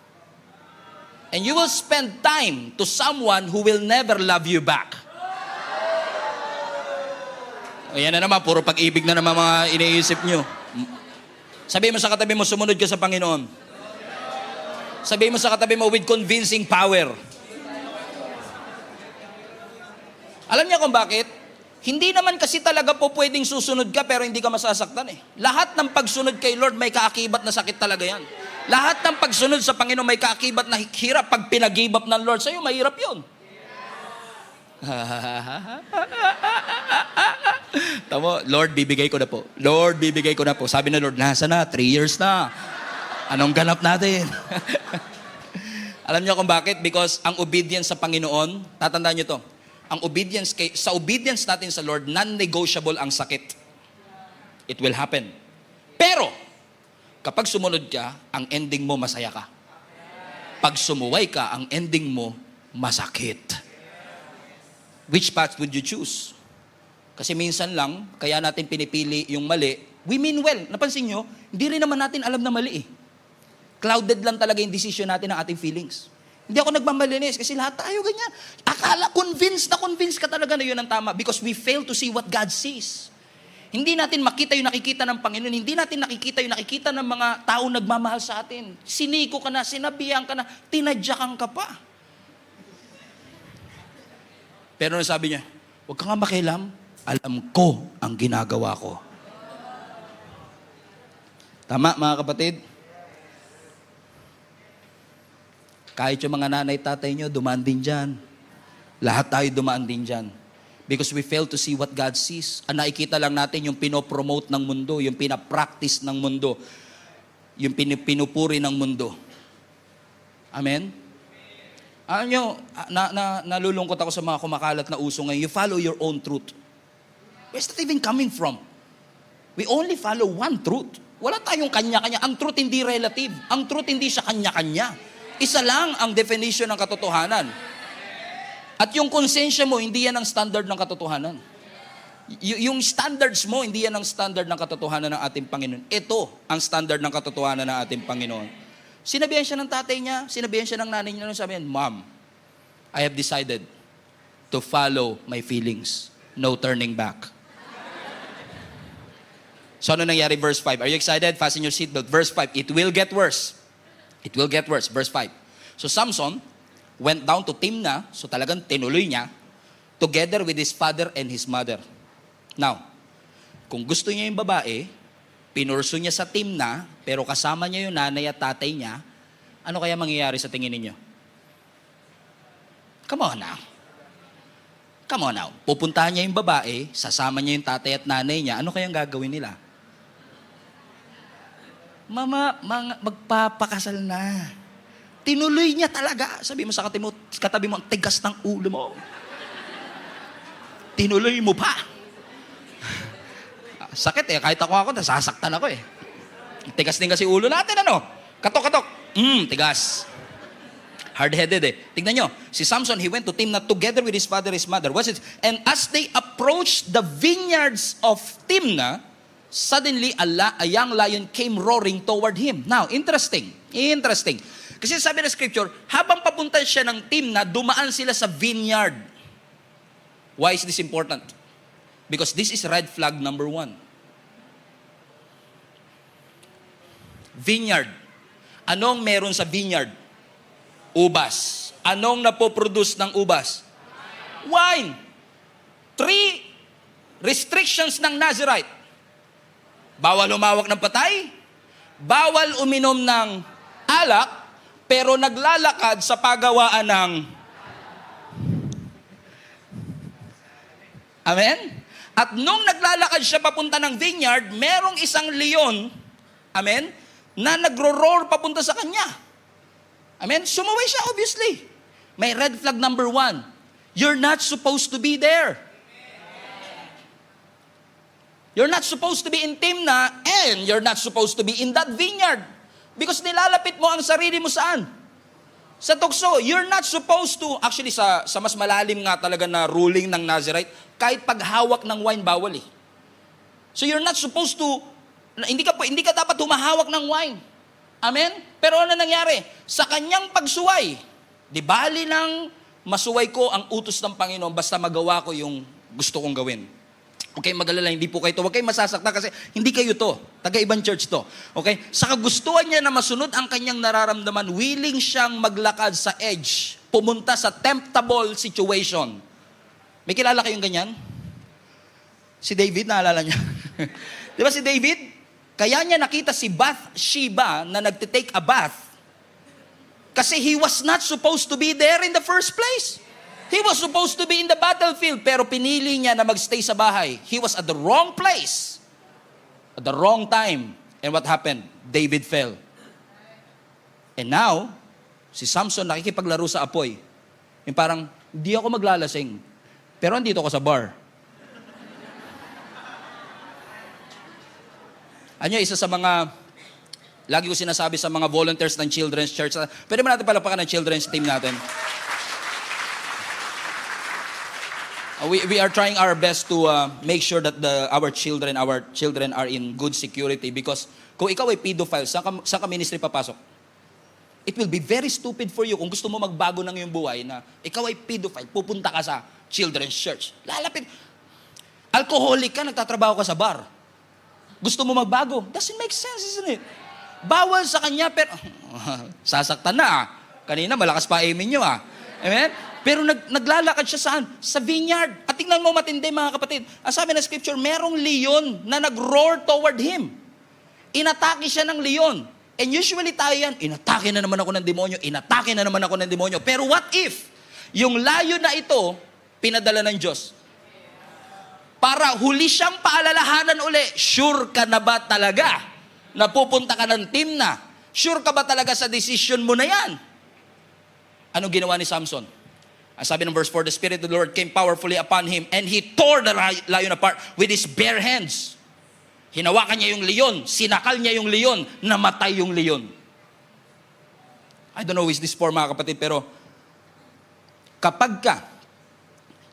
S1: And you will spend time to someone who will never love you back. Ayan na naman, puro pag-ibig na naman mga iniisip nyo. Sabihin mo sa katabi mo, sumunod ka sa Panginoon. Sabihin mo sa katabi mo, with convincing power. Alam niya kung bakit? Hindi naman kasi talaga po pwedeng susunod ka pero hindi ka masasaktan eh. Lahat ng pagsunod kay Lord may kaakibat na sakit talaga yan. Lahat ng pagsunod sa Panginoon may kaakibat na hirap. Pag pinag-give up ng Lord sa'yo, mahirap yun. Tamo, Lord, bibigay ko na po. Lord, bibigay ko na po. Sabi na Lord, nasa na? 3 years na. Anong ganap natin? Alam niyo kung bakit? Because ang obedience sa Panginoon, tatandaan niyo to, sa obedience natin sa Lord, non-negotiable ang sakit. It will happen. Pero, kapag sumunod ka, ang ending mo masaya ka. Pag sumuway ka, ang ending mo masakit. Which path would you choose? Kasi minsan lang, kaya natin pinipili yung mali. We mean well. Napansin nyo, hindi rin naman natin alam na mali eh. Clouded lang talaga yung decision natin ng ating feelings. Hindi ako nagmamalinis kasi lahat tayo ganyan. Akala, convinced ka talaga na yun ang tama because we fail to see what God sees. Hindi natin makita yung nakikita ng Panginoon. Hindi natin nakikita yung nakikita ng mga tao nagmamahal sa atin. Siniko ka na, sinabihan ka na, tinadyakan ka pa. Pero sabi niya, huwag ka nga makialam, alam ko ang ginagawa ko. Tama mga kapatid? Kahit yung mga nanay, tatay nyo, dumaan din dyan. Lahat tayo dumaan din dyan. Because we fail to see what God sees. Ang nakikita lang natin yung pinopromote ng mundo, yung pinapractice ng mundo, yung pinupuri ng mundo. Amen? Nalulungkot ako sa mga kumakalat na uso ngayon. You follow your own truth. Where's that even coming from? We only follow one truth. Wala tayong kanya-kanya. Ang truth hindi relative. Ang truth hindi siya kanya-kanya. Isa lang ang definition ng katotohanan. At yung konsensya mo, hindi yan ang standard ng katotohanan. Yung standards mo, hindi yan ang standard ng katotohanan ng ating Panginoon. Ito ang standard ng katotohanan ng ating Panginoon. Sinabihan siya ng tatay niya, sinabihan siya ng nanay niya, sabi niya, Mom, I have decided to follow my feelings. No turning back. So ano nangyari? Verse 5. Are you excited? Fasten your seatbelt. Verse 5. It will get worse. It will get worse. Verse 5. So Samson went down to Timnah, so talagang tinuloy niya, together with his father and his mother. Now, kung gusto niya yung babae, pinurso niya sa Timnah, pero kasama niya yung nanay at tatay niya, ano kaya mangyayari sa tingin ninyo? Come on now. Come on now. Pupuntahan niya yung babae, sasama niya yung tatay at nanay niya, ano kayang gagawin nila? Mama, magpapakasal na. Tinuloy niya talaga. Sabi mo sa katabi mo, ang tigas ng ulo mo. Tinuloy mo pa. Sakit eh. Kahit ako, nasasaktan ako eh. Tigas din kasi ulo natin, ano? Katok. Tigas. Hard-headed eh. Tignan nyo. Si Samson, he went to Timnah together with his father and his mother. What's it? And as they approached the vineyards of Timnah, suddenly a young lion came roaring toward him. Now, interesting. Kasi sabi ng scripture, habang papunta siya ng Timnah, dumaan sila sa vineyard. Why is this important? Because this is red flag number 1. Vineyard. Anong meron sa vineyard? Ubas. Anong napoproduce ng ubas? Wine. 3 restrictions ng Nazirite. Bawal humawak ng patay, bawal uminom ng alak, pero naglalakad sa pagawaan ng... Amen? At nung naglalakad siya papunta ng vineyard, merong isang leon, amen, na nagro-roar papunta sa kanya. Amen? Sumuway siya, obviously. May red flag number 1. You're not supposed to be there. You're not supposed to be in Timnah and you're not supposed to be in that vineyard. Because nilalapit mo ang sarili mo saan? Sa tukso. You're not supposed to, actually sa mas malalim nga talaga na ruling ng Nazirite, kahit paghawak ng wine, bawal eh. So you're not supposed to, hindi ka dapat humahawak ng wine. Amen? Pero ano nangyari? Sa kanyang pagsuway, di bali lang masuway ko ang utos ng Panginoon basta magawa ko yung gusto kong gawin. Okay, mag-alala, hindi po kayo to. Huwag kayong masasaktan kasi hindi kayo to. Taga-ibang church to. Okay? Sa kagustuhan niya na masunod ang kanyang nararamdaman, willing siyang maglakad sa edge, pumunta sa temptable situation. May kilala kayong ganyan? Si David, naalala niya? Di ba si David? Kaya niya nakita si Bathsheba na nagtitake a bath kasi he was not supposed to be there in the first place. He was supposed to be in the battlefield, pero pinili niya na magstay sa bahay. He was at the wrong place, at the wrong time. And what happened? David fell. And now, si Samson nakikipaglaro sa apoy. Yung parang, hindi ako maglalasing, pero andito ako sa bar. Ano isa sa mga, lagi ko sinasabi sa mga volunteers ng Children's Church, pwede ba natin palapakan ng children's team natin? We are trying our best to make sure that our children are in good security because kung ikaw ay pedophile, saan ka ministry papasok? It will be very stupid for you kung gusto mo magbago ng iyong buhay na ikaw ay pedophile, pupunta ka sa children's church. Lalapit. Alcoholic ka, nagtatrabaho ka sa bar. Gusto mo magbago? Doesn't make sense, isn't it? Bawal sa kanya, pero sasaktan na ah. Kanina, malakas pa amen nyo ah. Amen? Pero naglalakad siya saan? Sa vineyard. At tingnan mo matindi mga kapatid. Ang sabi ng scripture, merong leon na nag-roar toward him. Inatake siya ng leon. And usually tayo yan, inatake na naman ako ng demonyo, inatake na naman ako ng demonyo. Pero what if, yung layo na ito, pinadala ng Diyos? Para huli siyang paalalahanan uli, sure ka na ba talaga na pupunta ka ng Timnah? Sure ka ba talaga sa decision mo na yan? Anong ginawa ni Samson? Ang sabi ng verse 4, the Spirit of the Lord came powerfully upon him and he tore the lion apart with his bare hands. Hinawakan niya yung leon, sinakal niya yung leon, namatay yung leon. I don't know who is this for, mga kapatid, pero kapag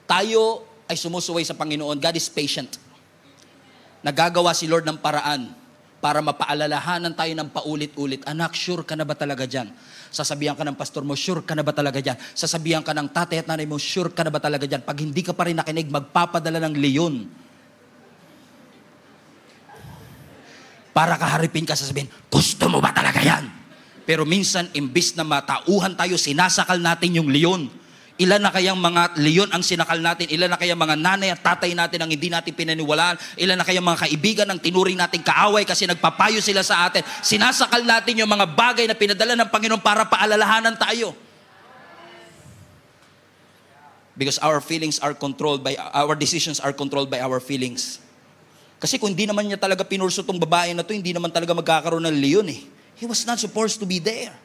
S1: tayo ay sumusuway sa Panginoon, God is patient. Nagagawa si Lord ng paraan para mapaalalahanan tayo ng paulit-ulit. Anak, sure ka na ba talaga dyan? Sasabihan ka ng pastor mo, sure ka na ba talaga dyan? Sasabihan ka ng tatay at nanay mo, sure ka na ba talaga dyan? Pag hindi ka pa rin nakinig, magpapadala ng leon. Para kaharipin ka, sasabihin, gusto mo ba talaga yan? Pero minsan, imbis na matauhan tayo, sinasakal natin yung leon. Ilan na kayang mga leon ang sinakal natin? Ilan na kayang mga nanay at tatay natin ang hindi natin pinaniwalaan? Ilan na kayang mga kaibigan ang tinuring natin kaaway kasi nagpapayo sila sa atin? Sinasakal natin yung mga bagay na pinadala ng Panginoon para paalalahanan tayo. Because our feelings are controlled by, our decisions are controlled by our feelings. Kasi kung hindi naman niya talaga pinurso tong babae na to, hindi naman talaga magkakaroon ng leon eh. He was not supposed to be there.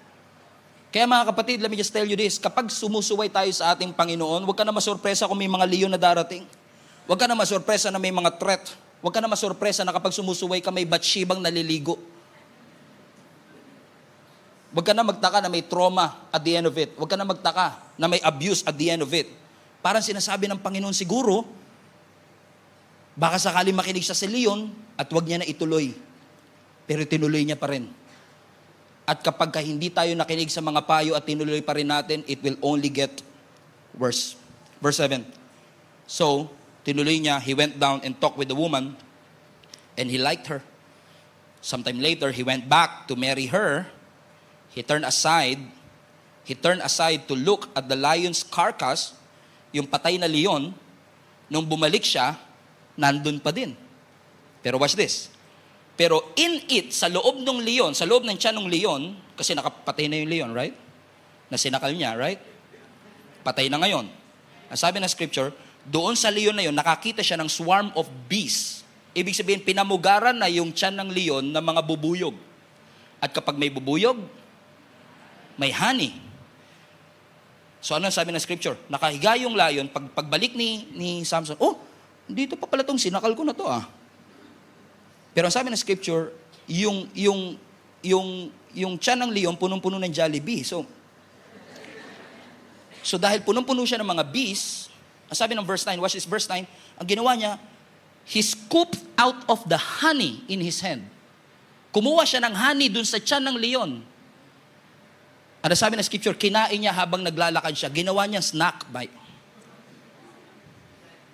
S1: Kaya mga kapatid, let me just tell you this, kapag sumusuway tayo sa ating Panginoon, huwag ka na masurpresa kung may mga leon na darating. Huwag ka na masurpresa na may mga threat. Huwag ka na masurpresa na kapag sumusuway ka, may Batshebang naliligo. Huwag ka na magtaka na may trauma at the end of it. Huwag ka na magtaka na may abuse at the end of it. Parang sinasabi ng Panginoon siguro, baka sakali makinig siya sa leon at huwag niya na ituloy. Pero tinuloy niya pa rin. At kapag hindi tayo nakinig sa mga payo at tinuloy pa rin natin, it will only get worse. Verse 7. So, tinuloy niya, he went down and talked with the woman, and he liked her. Sometime later, he went back to marry her. He turned aside to look at the lion's carcass, yung patay na leon. Nung bumalik siya, nandun pa din. Pero watch this. Pero in it, sa loob ng leon, sa loob ng tiyan ng leon, kasi nakapatay na yung leon, right? Na sinakal niya, right? Patay na ngayon. Ang sabi ng scripture, doon sa leon na yun, nakakita siya ng swarm of bees. Ibig sabihin, pinamugaran na yung tiyan ng leon ng mga bubuyog. At kapag may bubuyog, may honey. So ano sabi ng scripture? Nakahiga yung lion, pagbalik ni Samson, oh, dito pa pala tong sinakal ko na to ah. Pero ang sabi ng scripture, yung tiyan ng leon, punong-puno ng Jollibee. So dahil punong-puno siya ng mga bees, ang sabi ng verse 9, watch this, verse 9, ang ginawa niya, he scooped out of the honey in his hand. Kumuha siya ng honey dun sa tiyan ng leon. Ano sabi ng scripture, kinain niya habang naglalakad siya. Ginawa niya snack bite.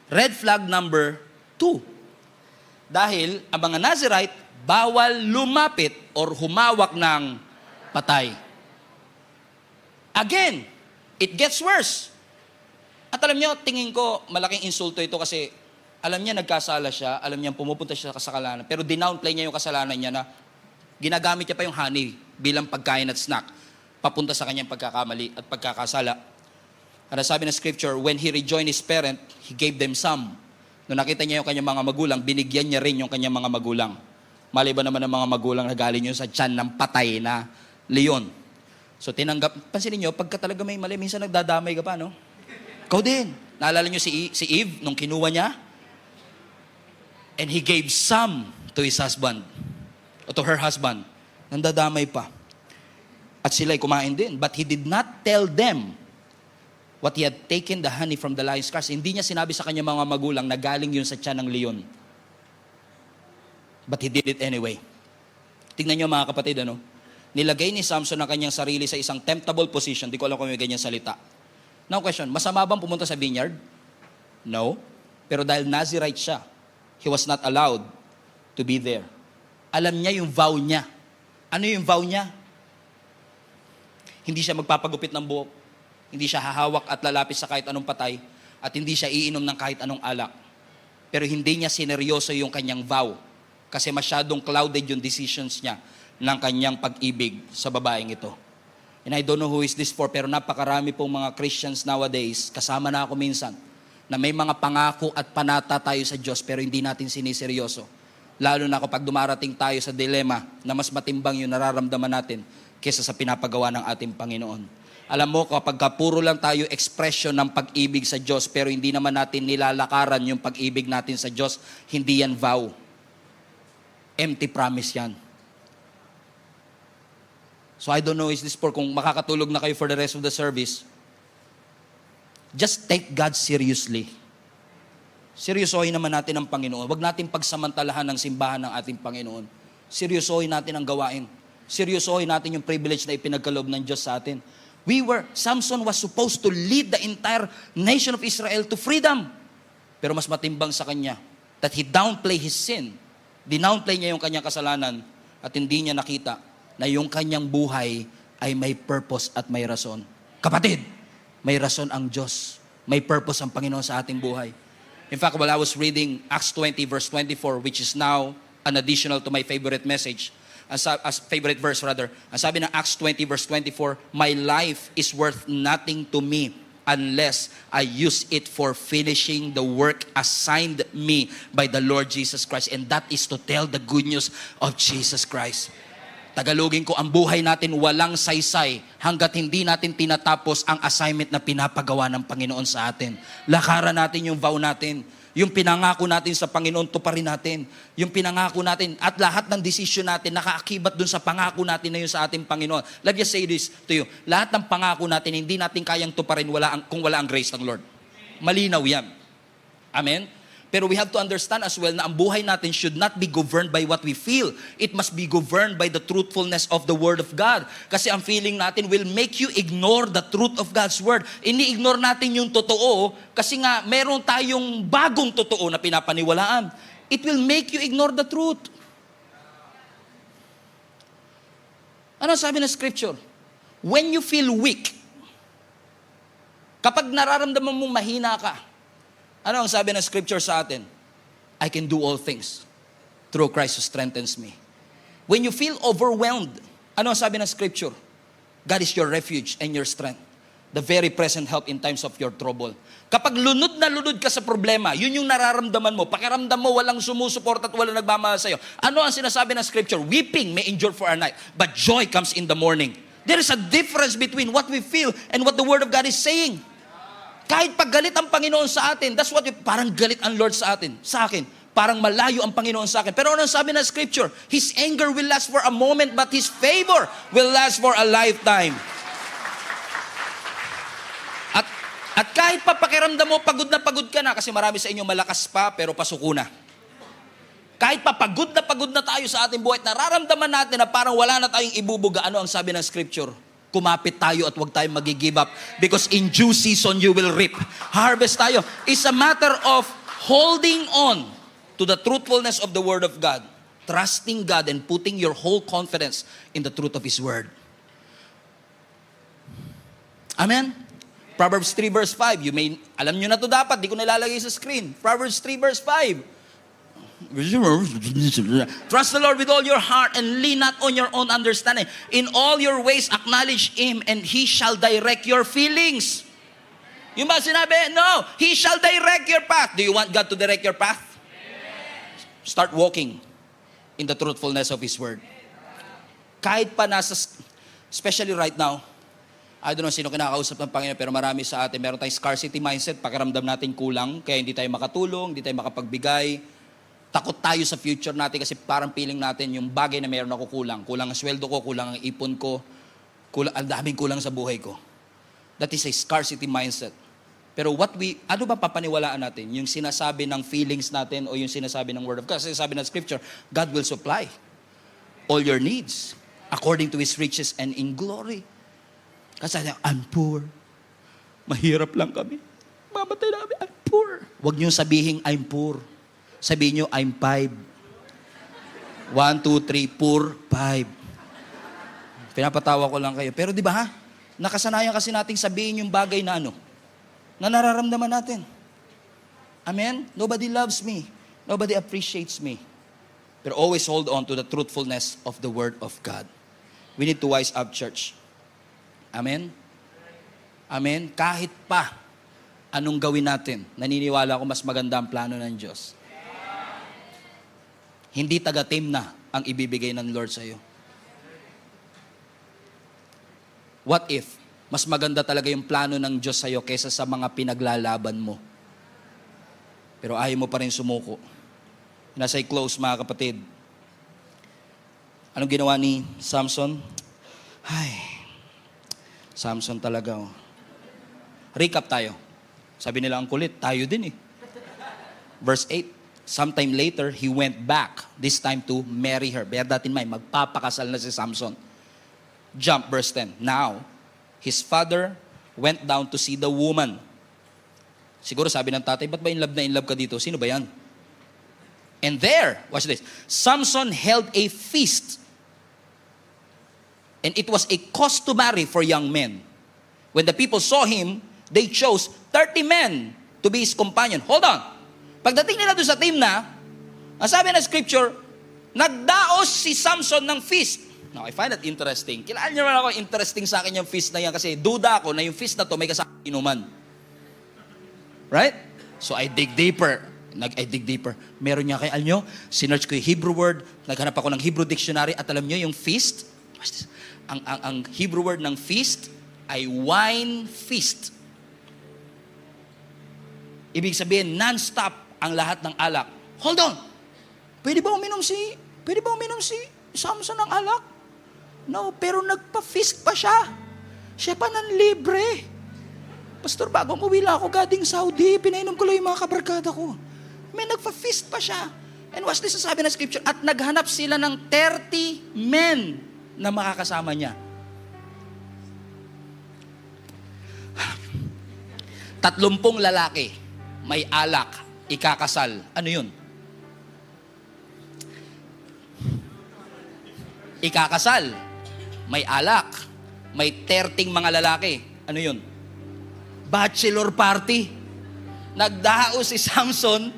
S1: Red flag number 2. Dahil ang mga Nazirite, bawal lumapit or humawak ng patay. Again, it gets worse. At alam niyo, tingin ko, malaking insulto ito kasi alam niya nagkasala siya, alam niya pumupunta siya sa kasalanan, pero dinownplay niya yung kasalanan niya na ginagamit niya pa yung honey bilang pagkain at snack, papunta sa kanyang pagkakamali at pagkakasala. Ano sabi ng scripture, when he rejoined his parent, he gave them some. Nung nakita niya yung kanyang mga magulang, binigyan niya rin yung kanyang mga magulang. Maliban naman ng mga magulang na galing yun sa tiyan ng patay na leon. So pansinin niyo, pagka talaga may mali, minsan nagdadamay ka pa, no? Ikaw din. Naalala niyo si Eve, nung kinuha niya? And he gave some to his husband, o to her husband. Nandadamay pa. At sila'y kumain din. But he did not tell them what he had taken the honey from the lion's carcass. Hindi niya sinabi sa kanya mga magulang na galing yun sa tiyan ng leon. But he did it anyway. Tingnan niyo mga kapatid, ano? Nilagay ni Samson ang kanyang sarili sa isang temptable position. Di ko alam kung may ganyan salita. Now question, masama bang pumunta sa vineyard? No. Pero dahil Nazirite siya, he was not allowed to be there. Alam niya yung vow niya. Ano yung vow niya? Hindi siya magpapagupit ng buhok. Hindi siya hahawak at lalapis sa kahit anong patay. At hindi siya iinom ng kahit anong alak. Pero hindi niya sineryoso yung kanyang vow. Kasi masyadong clouded yung decisions niya ng kanyang pag-ibig sa babaeng ito. And I don't know who is this for, pero napakarami pong mga Christians nowadays, kasama na ako minsan, na may mga pangako at panata tayo sa Diyos pero hindi natin siniseryoso. Lalo na kapag dumarating tayo sa dilema na mas matimbang yung nararamdaman natin kaysa sa pinapagawa ng ating Panginoon. Alam mo, kapag puro lang tayo expression ng pag-ibig sa Diyos, pero hindi naman natin nilalakaran yung pag-ibig natin sa Diyos, hindi yan vow. Empty promise yan. So I don't know, is this for kung makakatulog na kayo for the rest of the service, just take God seriously. Seryosohin naman natin ang Panginoon. Huwag natin pagsamantalahan ng simbahan ng ating Panginoon. Seryosohin natin ang gawain. Seryosohin natin yung privilege na ipinagkaloob ng Diyos sa atin. Samson was supposed to lead the entire nation of Israel to freedom. Pero mas matimbang sa kanya that he downplay his sin. Dinownplay niya yung kanyang kasalanan at hindi niya nakita na yung kanyang buhay ay may purpose at may rason. Kapatid, may rason ang Diyos. May purpose ang Panginoon sa ating buhay. In fact, while I was reading Acts 20 verse 24, which is now an additional to my favorite message, as favorite verse rather, ang sabi ng Acts 20 verse 24, my life is worth nothing to me unless I use it for finishing the work assigned me by the Lord Jesus Christ. And that is to tell the good news of Jesus Christ. Tagalogin ko, ang buhay natin walang saysay hanggat hindi natin tinatapos ang assignment na pinapagawa ng Panginoon sa atin. Lakaran natin yung vow natin. Yung pinangako natin sa Panginoon, tuparin natin. Yung pinangako natin at lahat ng desisyon natin nakaakibat dun sa pangako natin na yun sa ating Panginoon. Let me say this to you. Lahat ng pangako natin, hindi natin kayang tuparin kung wala ang grace ng Lord. Malinaw yan. Amen? Pero we have to understand as well na ang buhay natin should not be governed by what we feel. It must be governed by the truthfulness of the Word of God. Kasi ang feeling natin will make you ignore the truth of God's Word. Ini-ignore natin yung totoo kasi nga meron tayong bagong totoo na pinapaniwalaan. It will make you ignore the truth. Ano sabi ng Scripture? When you feel weak, kapag nararamdaman mong mahina ka, ano ang sabi ng Scripture sa atin? I can do all things through Christ who strengthens me. When you feel overwhelmed, ano ang sabi ng Scripture? God is your refuge and your strength. The very present help in times of your trouble. Kapag lunod na lunod ka sa problema, yun yung nararamdaman mo. Pakiramdam mo walang sumusuport at walang nagmamahal sa'yo. Ano ang sinasabi ng Scripture? Weeping may endure for a night, but joy comes in the morning. There is a difference between what we feel and what the Word of God is saying. Kahit pag galit ang Panginoon sa atin, that's what parang galit ang Lord sa akin. Parang malayo ang Panginoon sa akin. Pero ano sabi ng Scripture? His anger will last for a moment, but His favor will last for a lifetime. At kahit pa pakiramdam mo, pagod ka na, kasi marami sa inyo malakas pa, pero pasuko na. Kahit pa pagod na tayo sa ating buhay, nararamdaman natin na parang wala na tayong ibubuga. Ano ang sabi ng Scripture? Kumapit tayo at huwag tayong mag-give up because in due season you will reap. Harvest tayo. It's a matter of holding on to the truthfulness of the Word of God, trusting God and putting your whole confidence in the truth of His Word. Amen? Proverbs 3 verse 5. Alam nyo na to dapat, di ko nilalagay sa screen. Proverbs 3 verse 5. Trust the Lord with all your heart and lean not on your own understanding. In all your ways acknowledge Him and He shall direct your feelings. Yung ba sinabi? No, He shall direct your path. Do you want God to direct your path? Start walking in the truthfulness of His Word. Kahit pa especially right now, I don't know sino kinakausap ng Panginoon, pero marami sa atin, meron tayong scarcity mindset, pakiramdam natin kulang, kaya hindi tayo makatulong, hindi tayo makapagbigay. Takot tayo sa future natin kasi parang feeling natin yung bagay na meron ako kulang. Kulang ang sweldo ko, kulang ang ipon ko, ang daming kulang sa buhay ko. That is a scarcity mindset. Pero ano ba papaniwalaan natin? Yung sinasabi ng feelings natin o yung sinasabi ng Word of God? Kasi sabi ng Scripture, God will supply all your needs according to His riches and in glory. Kasi I'm poor. Mahirap lang kami. Mamatay na kami, I'm poor. Huwag niyong sabihin, I'm poor. Sabihin nyo, I'm 5. 1, 2, 3, poor, 5. Pinapatawa ko lang kayo. Pero di ba nakasanayan kasi nating sabihin yung bagay na na nararamdaman natin. Amen? Nobody loves me. Nobody appreciates me. But always hold on to the truthfulness of the Word of God. We need to wise up, church. Amen? Amen? Kahit pa anong gawin natin, naniniwala ko mas maganda ang plano ng Diyos. Hindi taga-team na ang ibibigay ng Lord sa iyo. What if Mas maganda talaga yung plano ng Diyos sa'yo kaysa sa mga pinaglalaban mo. Pero ayaw mo pa rin sumuko. Nasa close, mga kapatid. Anong ginawa ni Samson? Ay, Samson talaga. Recap tayo. Sabi nila, ang kulit, tayo din eh. Verse 8. Sometime later, he went back, this time to marry her. Bear that in mind, magpapakasal na si Samson. Jump, verse 10. Now, his father went down to see the woman. Siguro sabi ng tatay, ba't ba in love ka dito? Sino ba yan? And there, watch this, Samson held a feast. And it was a customary for young men. When the people saw him, they chose 30 men to be his companion. Hold on. Pagdating nila doon sa team na, ang sabi ng scripture, nagdaos si Samson ng feast. Now, I find that interesting. Kailangan nyo naman ako, interesting sa akin yung feast na yan kasi duda ako na yung feast na to may kasama inuman. Right? So, I dig deeper. Meron niya kay Alnyo, sinearch ko yung Hebrew word, naghanap ako ng Hebrew dictionary at alam nyo yung feast, ang Hebrew word ng feast ay wine feast. Ibig sabihin, non-stop ang lahat ng alak. Hold on. Pwede ba uminom si Samson ng alak? No, pero nagpa-feast pa siya. Siya pa ng libre. Pastor, bago umuwi lang ako galing Saudi, pinainom ko lang yung mga kabarkada ko. May nagpa-feast pa siya. And watch this, sabi ng scripture, at naghanap sila ng 30 men na makakasama niya. 30 lalaki, may alak, ikakasal. Ano yun? Ikakasal, may alak, may 30 mga lalaki. Ano yun? Bachelor party. Nagdao si Samson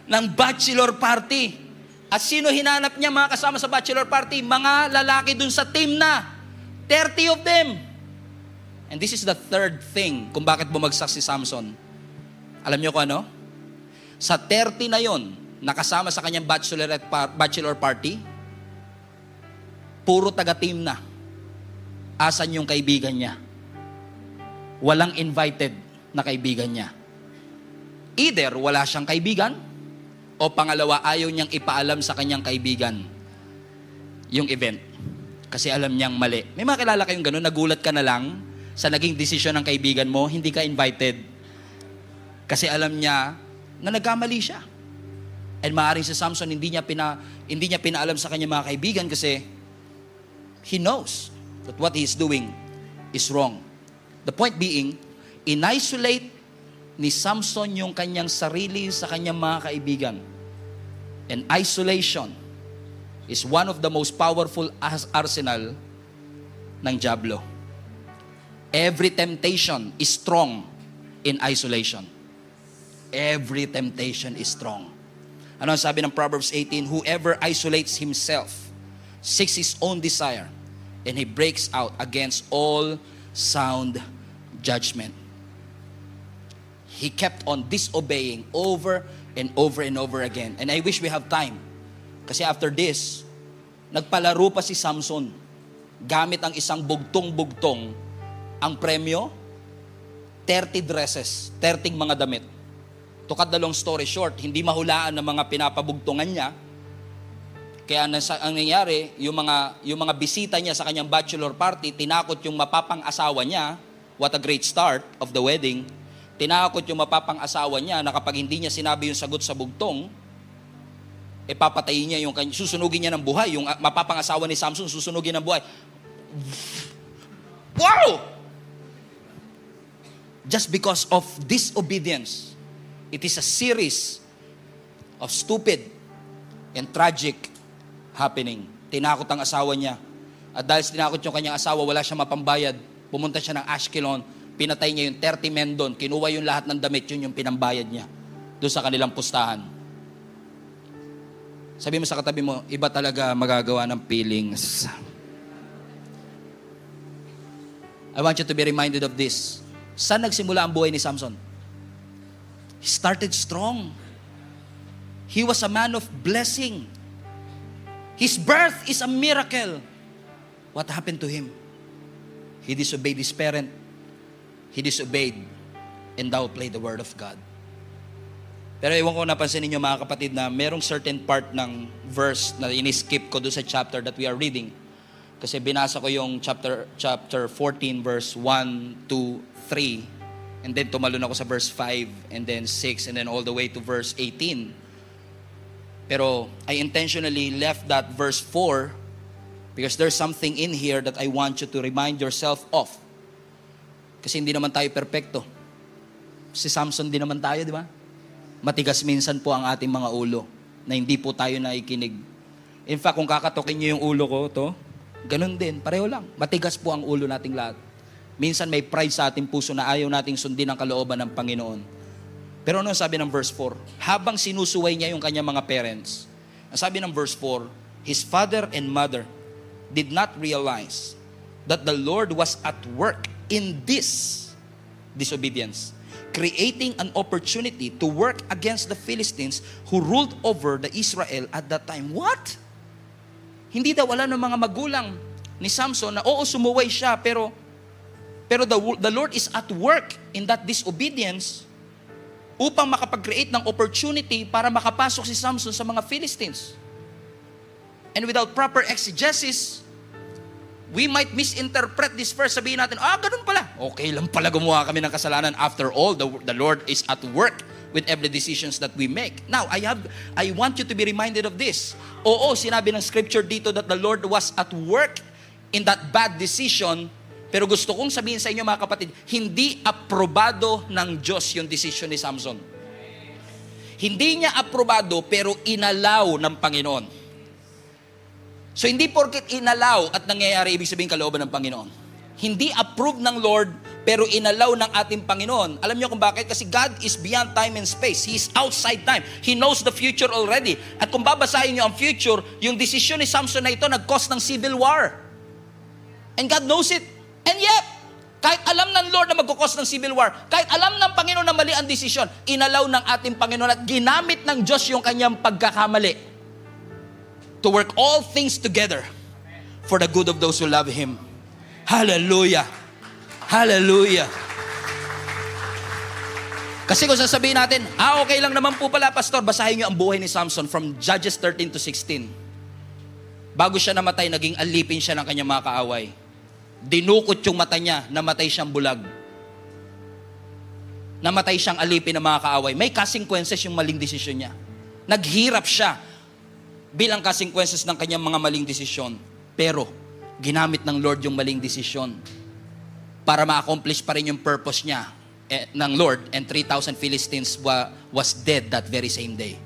S1: ng bachelor party. At sino hinanap niya mga kasama sa bachelor party? Mga lalaki dun sa team na. 30 of them. And this is the third thing kung bakit bumagsak si Samson. Alam niyo kung ano? Sa 30 na yon, nakasama sa kanyang bachelor party, puro taga-team na. Asan yung kaibigan niya? Walang invited na kaibigan niya. Either wala siyang kaibigan, o pangalawa, ayaw niyang ipaalam sa kanyang kaibigan yung event. Kasi alam niyang mali. May mga kilala kayong gano'n, nagulat ka na lang sa naging desisyon ng kaibigan mo, hindi ka invited. Kasi alam niya na nagkamali siya. And maaaring si Samson, hindi niya pinaalam sa kanyang mga kaibigan kasi he knows that what he is doing is wrong. The point being, in-isolate ni Samson yung kanyang sarili sa kanyang mga kaibigan. And isolation is one of the most powerful arsenal ng diablo. Every temptation is strong in isolation. Every temptation is strong. Ano ang sabi ng Proverbs 18? Whoever isolates himself seeks his own desire, and he breaks out against all sound judgment. He kept on disobeying over and over and over again. And I wish we have time. Kasi after this, nagpalaro pa si Samson. Gamit ang isang bugtong-bugtong. Ang premyo, 30 dresses, 30 mga damit. To cut the long story short, hindi mahulaan ng mga pinapabugtungan niya. Kaya ang nangyari, yung mga bisita niya sa kanyang bachelor party, tinakot yung mapapang-asawa niya. What a great start of the wedding. Tinakot yung mapapang-asawa niya na kapag hindi niya sinabi yung sagot sa bugtong, papatayin niya susunugin niya ng buhay. Yung mapapang-asawa ni Samson, susunugin ng buhay. Wow! Just because of disobedience, it is a series of stupid and tragic happening. Tinakot ang asawa niya. At dahil tinakot yung kanyang asawa, wala siya mapambayad. Pumunta siya ng Ashkelon, pinatay niya yung 30 men doon, kinuha yung lahat ng damit, yun yung pinambayad niya doon sa kanilang pustahan. Sabi mo sa katabi mo, iba talaga magagawa ng feelings. I want you to be reminded of this. Saan nagsimula ang buhay ni Samson? He started strong. He was a man of blessing. His birth is a miracle. What happened to him? He disobeyed his parent. he disobeyed and downplayed the word of God. Pero ewan ko napansin ninyo mga kapatid na merong certain part ng verse na ini-skip ko doon sa chapter that we are reading. Kasi binasa ko yung chapter 14 verse 1, 2, 3. And then tumalon ako sa verse 5 and then 6 and then all the way to verse 18. Pero I intentionally left that verse 4 because there's something in here that I want you to remind yourself of. Kasi hindi naman tayo perpekto. Si Samson din naman tayo, di ba? Matigas minsan po ang ating mga ulo na hindi po tayo naikinig. In fact, kung kakatokin niyo yung ulo ko, ganun din, pareho lang. Matigas po ang ulo nating lahat. Minsan may pride sa ating puso na ayaw nating sundin ang kalooban ng Panginoon. Pero ano sabi ng verse 4? Habang sinusuway niya yung kanyang mga parents, ang sabi ng verse 4, his father and mother did not realize that the Lord was at work in this disobedience, creating an opportunity to work against the Philistines who ruled over the Israel at that time. What? Hindi daw wala ng mga magulang ni Samson na sumuway siya, pero the Lord is at work in that disobedience upang makapag-create ng opportunity para makapasok si Samson sa mga Philistines. And without proper exegesis, we might misinterpret this verse. Sabihin natin, ganun pala. Okay lang pala gumawa kami ng kasalanan. After all, the Lord is at work with every decisions that we make. Now, I want you to be reminded of this. Oo, sinabi ng scripture dito that the Lord was at work in that bad decision. Pero gusto kong sabihin sa inyo mga kapatid, hindi aprobado ng Diyos yung decision ni Samson. Hindi niya aprobado pero inalaw ng Panginoon. So hindi porket inalaw at nangyayari, ibig sabihin kalooban ng Panginoon. Hindi approve ng Lord pero inalaw ng ating Panginoon. Alam niyo kung bakit? Kasi God is beyond time and space. He is outside time. He knows the future already. At kung babasahin niyo ang future, yung desisyon ni Samson na ito nag-cause ng civil war. And God knows it. And yet, kahit alam ng Lord na mag-cause ng civil war, kahit alam ng Panginoon na mali ang desisyon, inalaw ng ating Panginoon at ginamit ng Diyos yung kanyang pagkakamali to work all things together for the good of those who love Him. Hallelujah! Hallelujah! Kasi kung sasabihin natin, okay lang naman po pala, Pastor, basahin niyo ang buhay ni Samson from Judges 13 to 16. Bago siya namatay, naging alipin siya ng kanyang mga kaaway. Dinukot yung mata niya, namatay siyang bulag. Namatay siyang alipin ng mga kaaway. May consequences yung maling desisyon niya. Naghirap siya bilang consequences ng kanyang mga maling desisyon. Pero, ginamit ng Lord yung maling desisyon para ma-accomplish pa rin yung purpose niya ng Lord, and 3,000 Philistines was dead that very same day.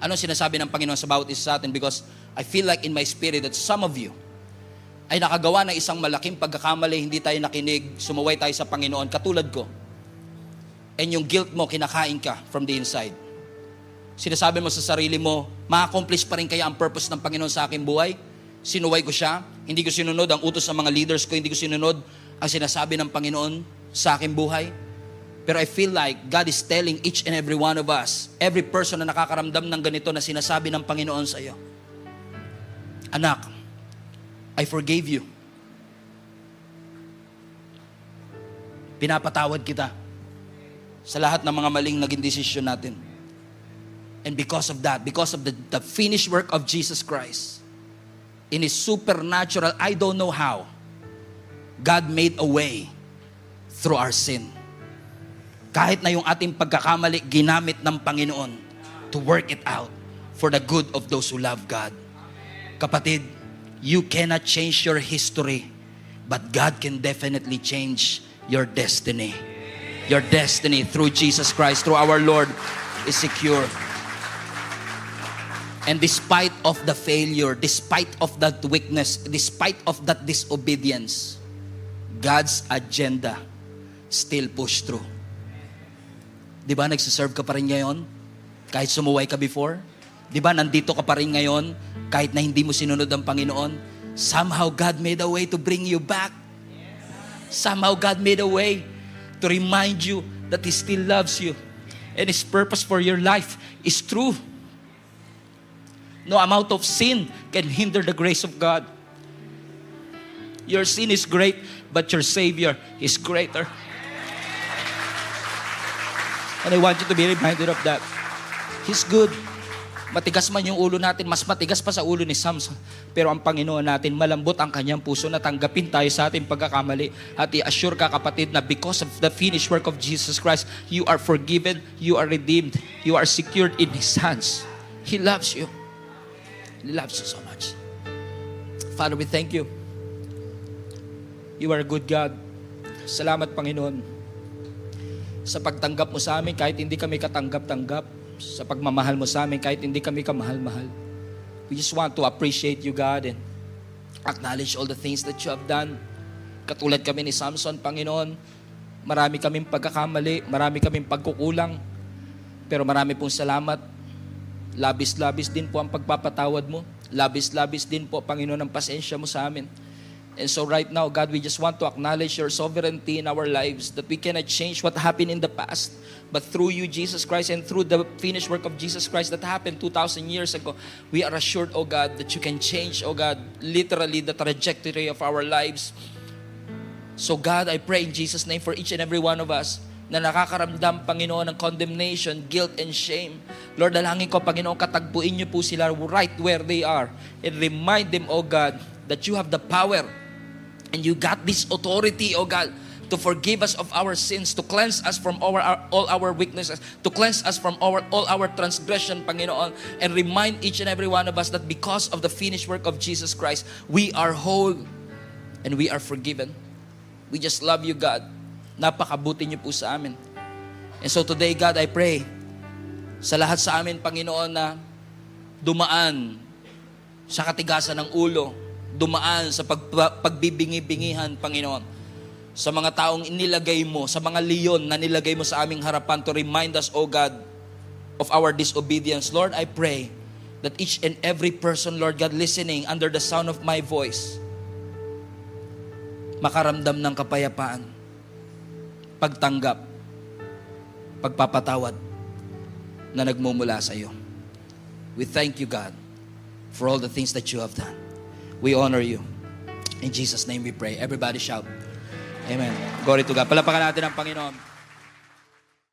S1: Anong sinasabi ng Panginoon sa bawat isa sa atin? Because I feel like in my spirit that some of you ay nakagawa ng isang malaking pagkakamali, hindi tayo nakinig, sumuway tayo sa Panginoon, katulad ko. And yung guilt mo, kinakain ka from the inside. Sinasabi mo sa sarili mo, ma-accomplish pa rin kaya ang purpose ng Panginoon sa aking buhay? Sinuway ko siya, hindi ko sinunod ang utos ng mga leaders ko, hindi ko sinunod ang sinasabi ng Panginoon sa aking buhay. Pero I feel like God is telling each and every one of us, every person na nakakaramdam ng ganito na sinasabi ng Panginoon sa iyo, anak, I forgave you. Pinapatawad kita sa lahat ng mga maling naging desisyon natin. And because of that, because of the finished work of Jesus Christ, in His supernatural, I don't know how, God made a way through our sin. Kahit na yung ating pagkakamali, ginamit ng Panginoon to work it out for the good of those who love God. Kapatid, you cannot change your history, but God can definitely change your destiny. Your destiny through Jesus Christ, through our Lord, is secure. And despite of the failure, despite of that weakness, despite of that disobedience, God's agenda still push through. Di ba nagsiserve ka pa rin ngayon? Kahit sumuway ka before? Di ba nandito ka pa rin ngayon? Kahit na hindi mo sinunod ang Panginoon? Somehow God made a way to bring you back. Somehow God made a way to remind you that He still loves you. And His purpose for your life is true. No amount of sin can hinder the grace of God. Your sin is great, but your Savior is greater. And I want you to be reminded of that. He's good. Matigas man yung ulo natin, mas matigas pa sa ulo ni Samson. Pero ang Panginoon natin, malambot ang kanyang puso na tanggapin tayo sa ating pagkakamali. At i-assure ka kapatid na because of the finished work of Jesus Christ, you are forgiven, you are redeemed, you are secured in His hands. He loves you. He loves you so much. Father, we thank you. You are a good God. Salamat, Panginoon, sa pagtanggap mo sa amin kahit hindi kami katanggap-tanggap. Sa pagmamahal mo sa amin kahit hindi kami kamahal-mahal. We just want to appreciate you, God, and acknowledge all the things that you have done. Katulad kami ni Samson, Panginoon, marami kaming pagkakamali, marami kaming pagkukulang, pero marami pong salamat. Labis-labis din po ang pagpapatawad mo. Labis-labis din po, Panginoon, ang pasensya mo sa amin. And so right now, God, we just want to acknowledge your sovereignty in our lives, that we cannot change what happened in the past. But through you, Jesus Christ, and through the finished work of Jesus Christ that happened 2,000 years ago, we are assured, oh God, that you can change, oh God, literally the trajectory of our lives. So God, I pray in Jesus' name for each and every one of us na nakakaramdam, Panginoon, ng condemnation, guilt, and shame. Lord, dalangin ko, Panginoon, katagpuin niyo po sila right where they are. And remind them, oh God, that you have the power and you got this authority, oh God, to forgive us of our sins, to cleanse us from all our weaknesses, to cleanse us from all our transgression, Panginoon, and remind each and every one of us that because of the finished work of Jesus Christ, we are whole and we are forgiven. We just love you, God. Napakabuti niyo po sa amin. And so today, God, I pray sa lahat sa amin, Panginoon, na dumaan sa katigasan ng ulo, dumaan sa pagbibingi-bingihan, Panginoon, sa mga taong inilagay mo, sa mga leon na nilagay mo sa aming harapan to remind us, O God, of our disobedience. Lord, I pray that each and every person, Lord God, listening under the sound of my voice, makaramdam ng kapayapaan, pagtanggap, pagpapatawad na nagmumula sa iyo. We thank you, God, for all the things that you have done. We honor you. In Jesus' name we pray. Everybody shout, Amen. Glory to God. Palapakan natin ang Panginoon.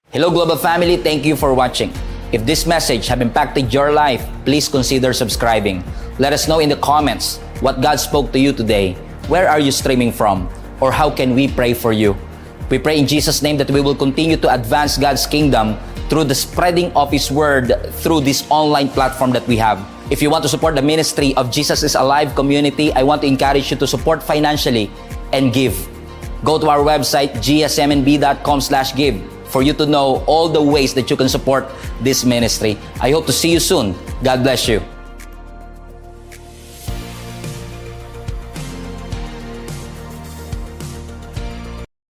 S2: Hello Global Family, thank you for watching. If this message have impacted your life, please consider subscribing. Let us know in the comments what God spoke to you today. Where are you streaming from? Or how can we pray for you? We pray in Jesus' name that we will continue to advance God's kingdom through the spreading of His Word through this online platform that we have. If you want to support the ministry of Jesus is Alive community, I want to encourage you to support financially and give. Go to our website, gsmnb.com/give, for you to know all the ways that you can support this ministry. I hope to see you soon. God bless you.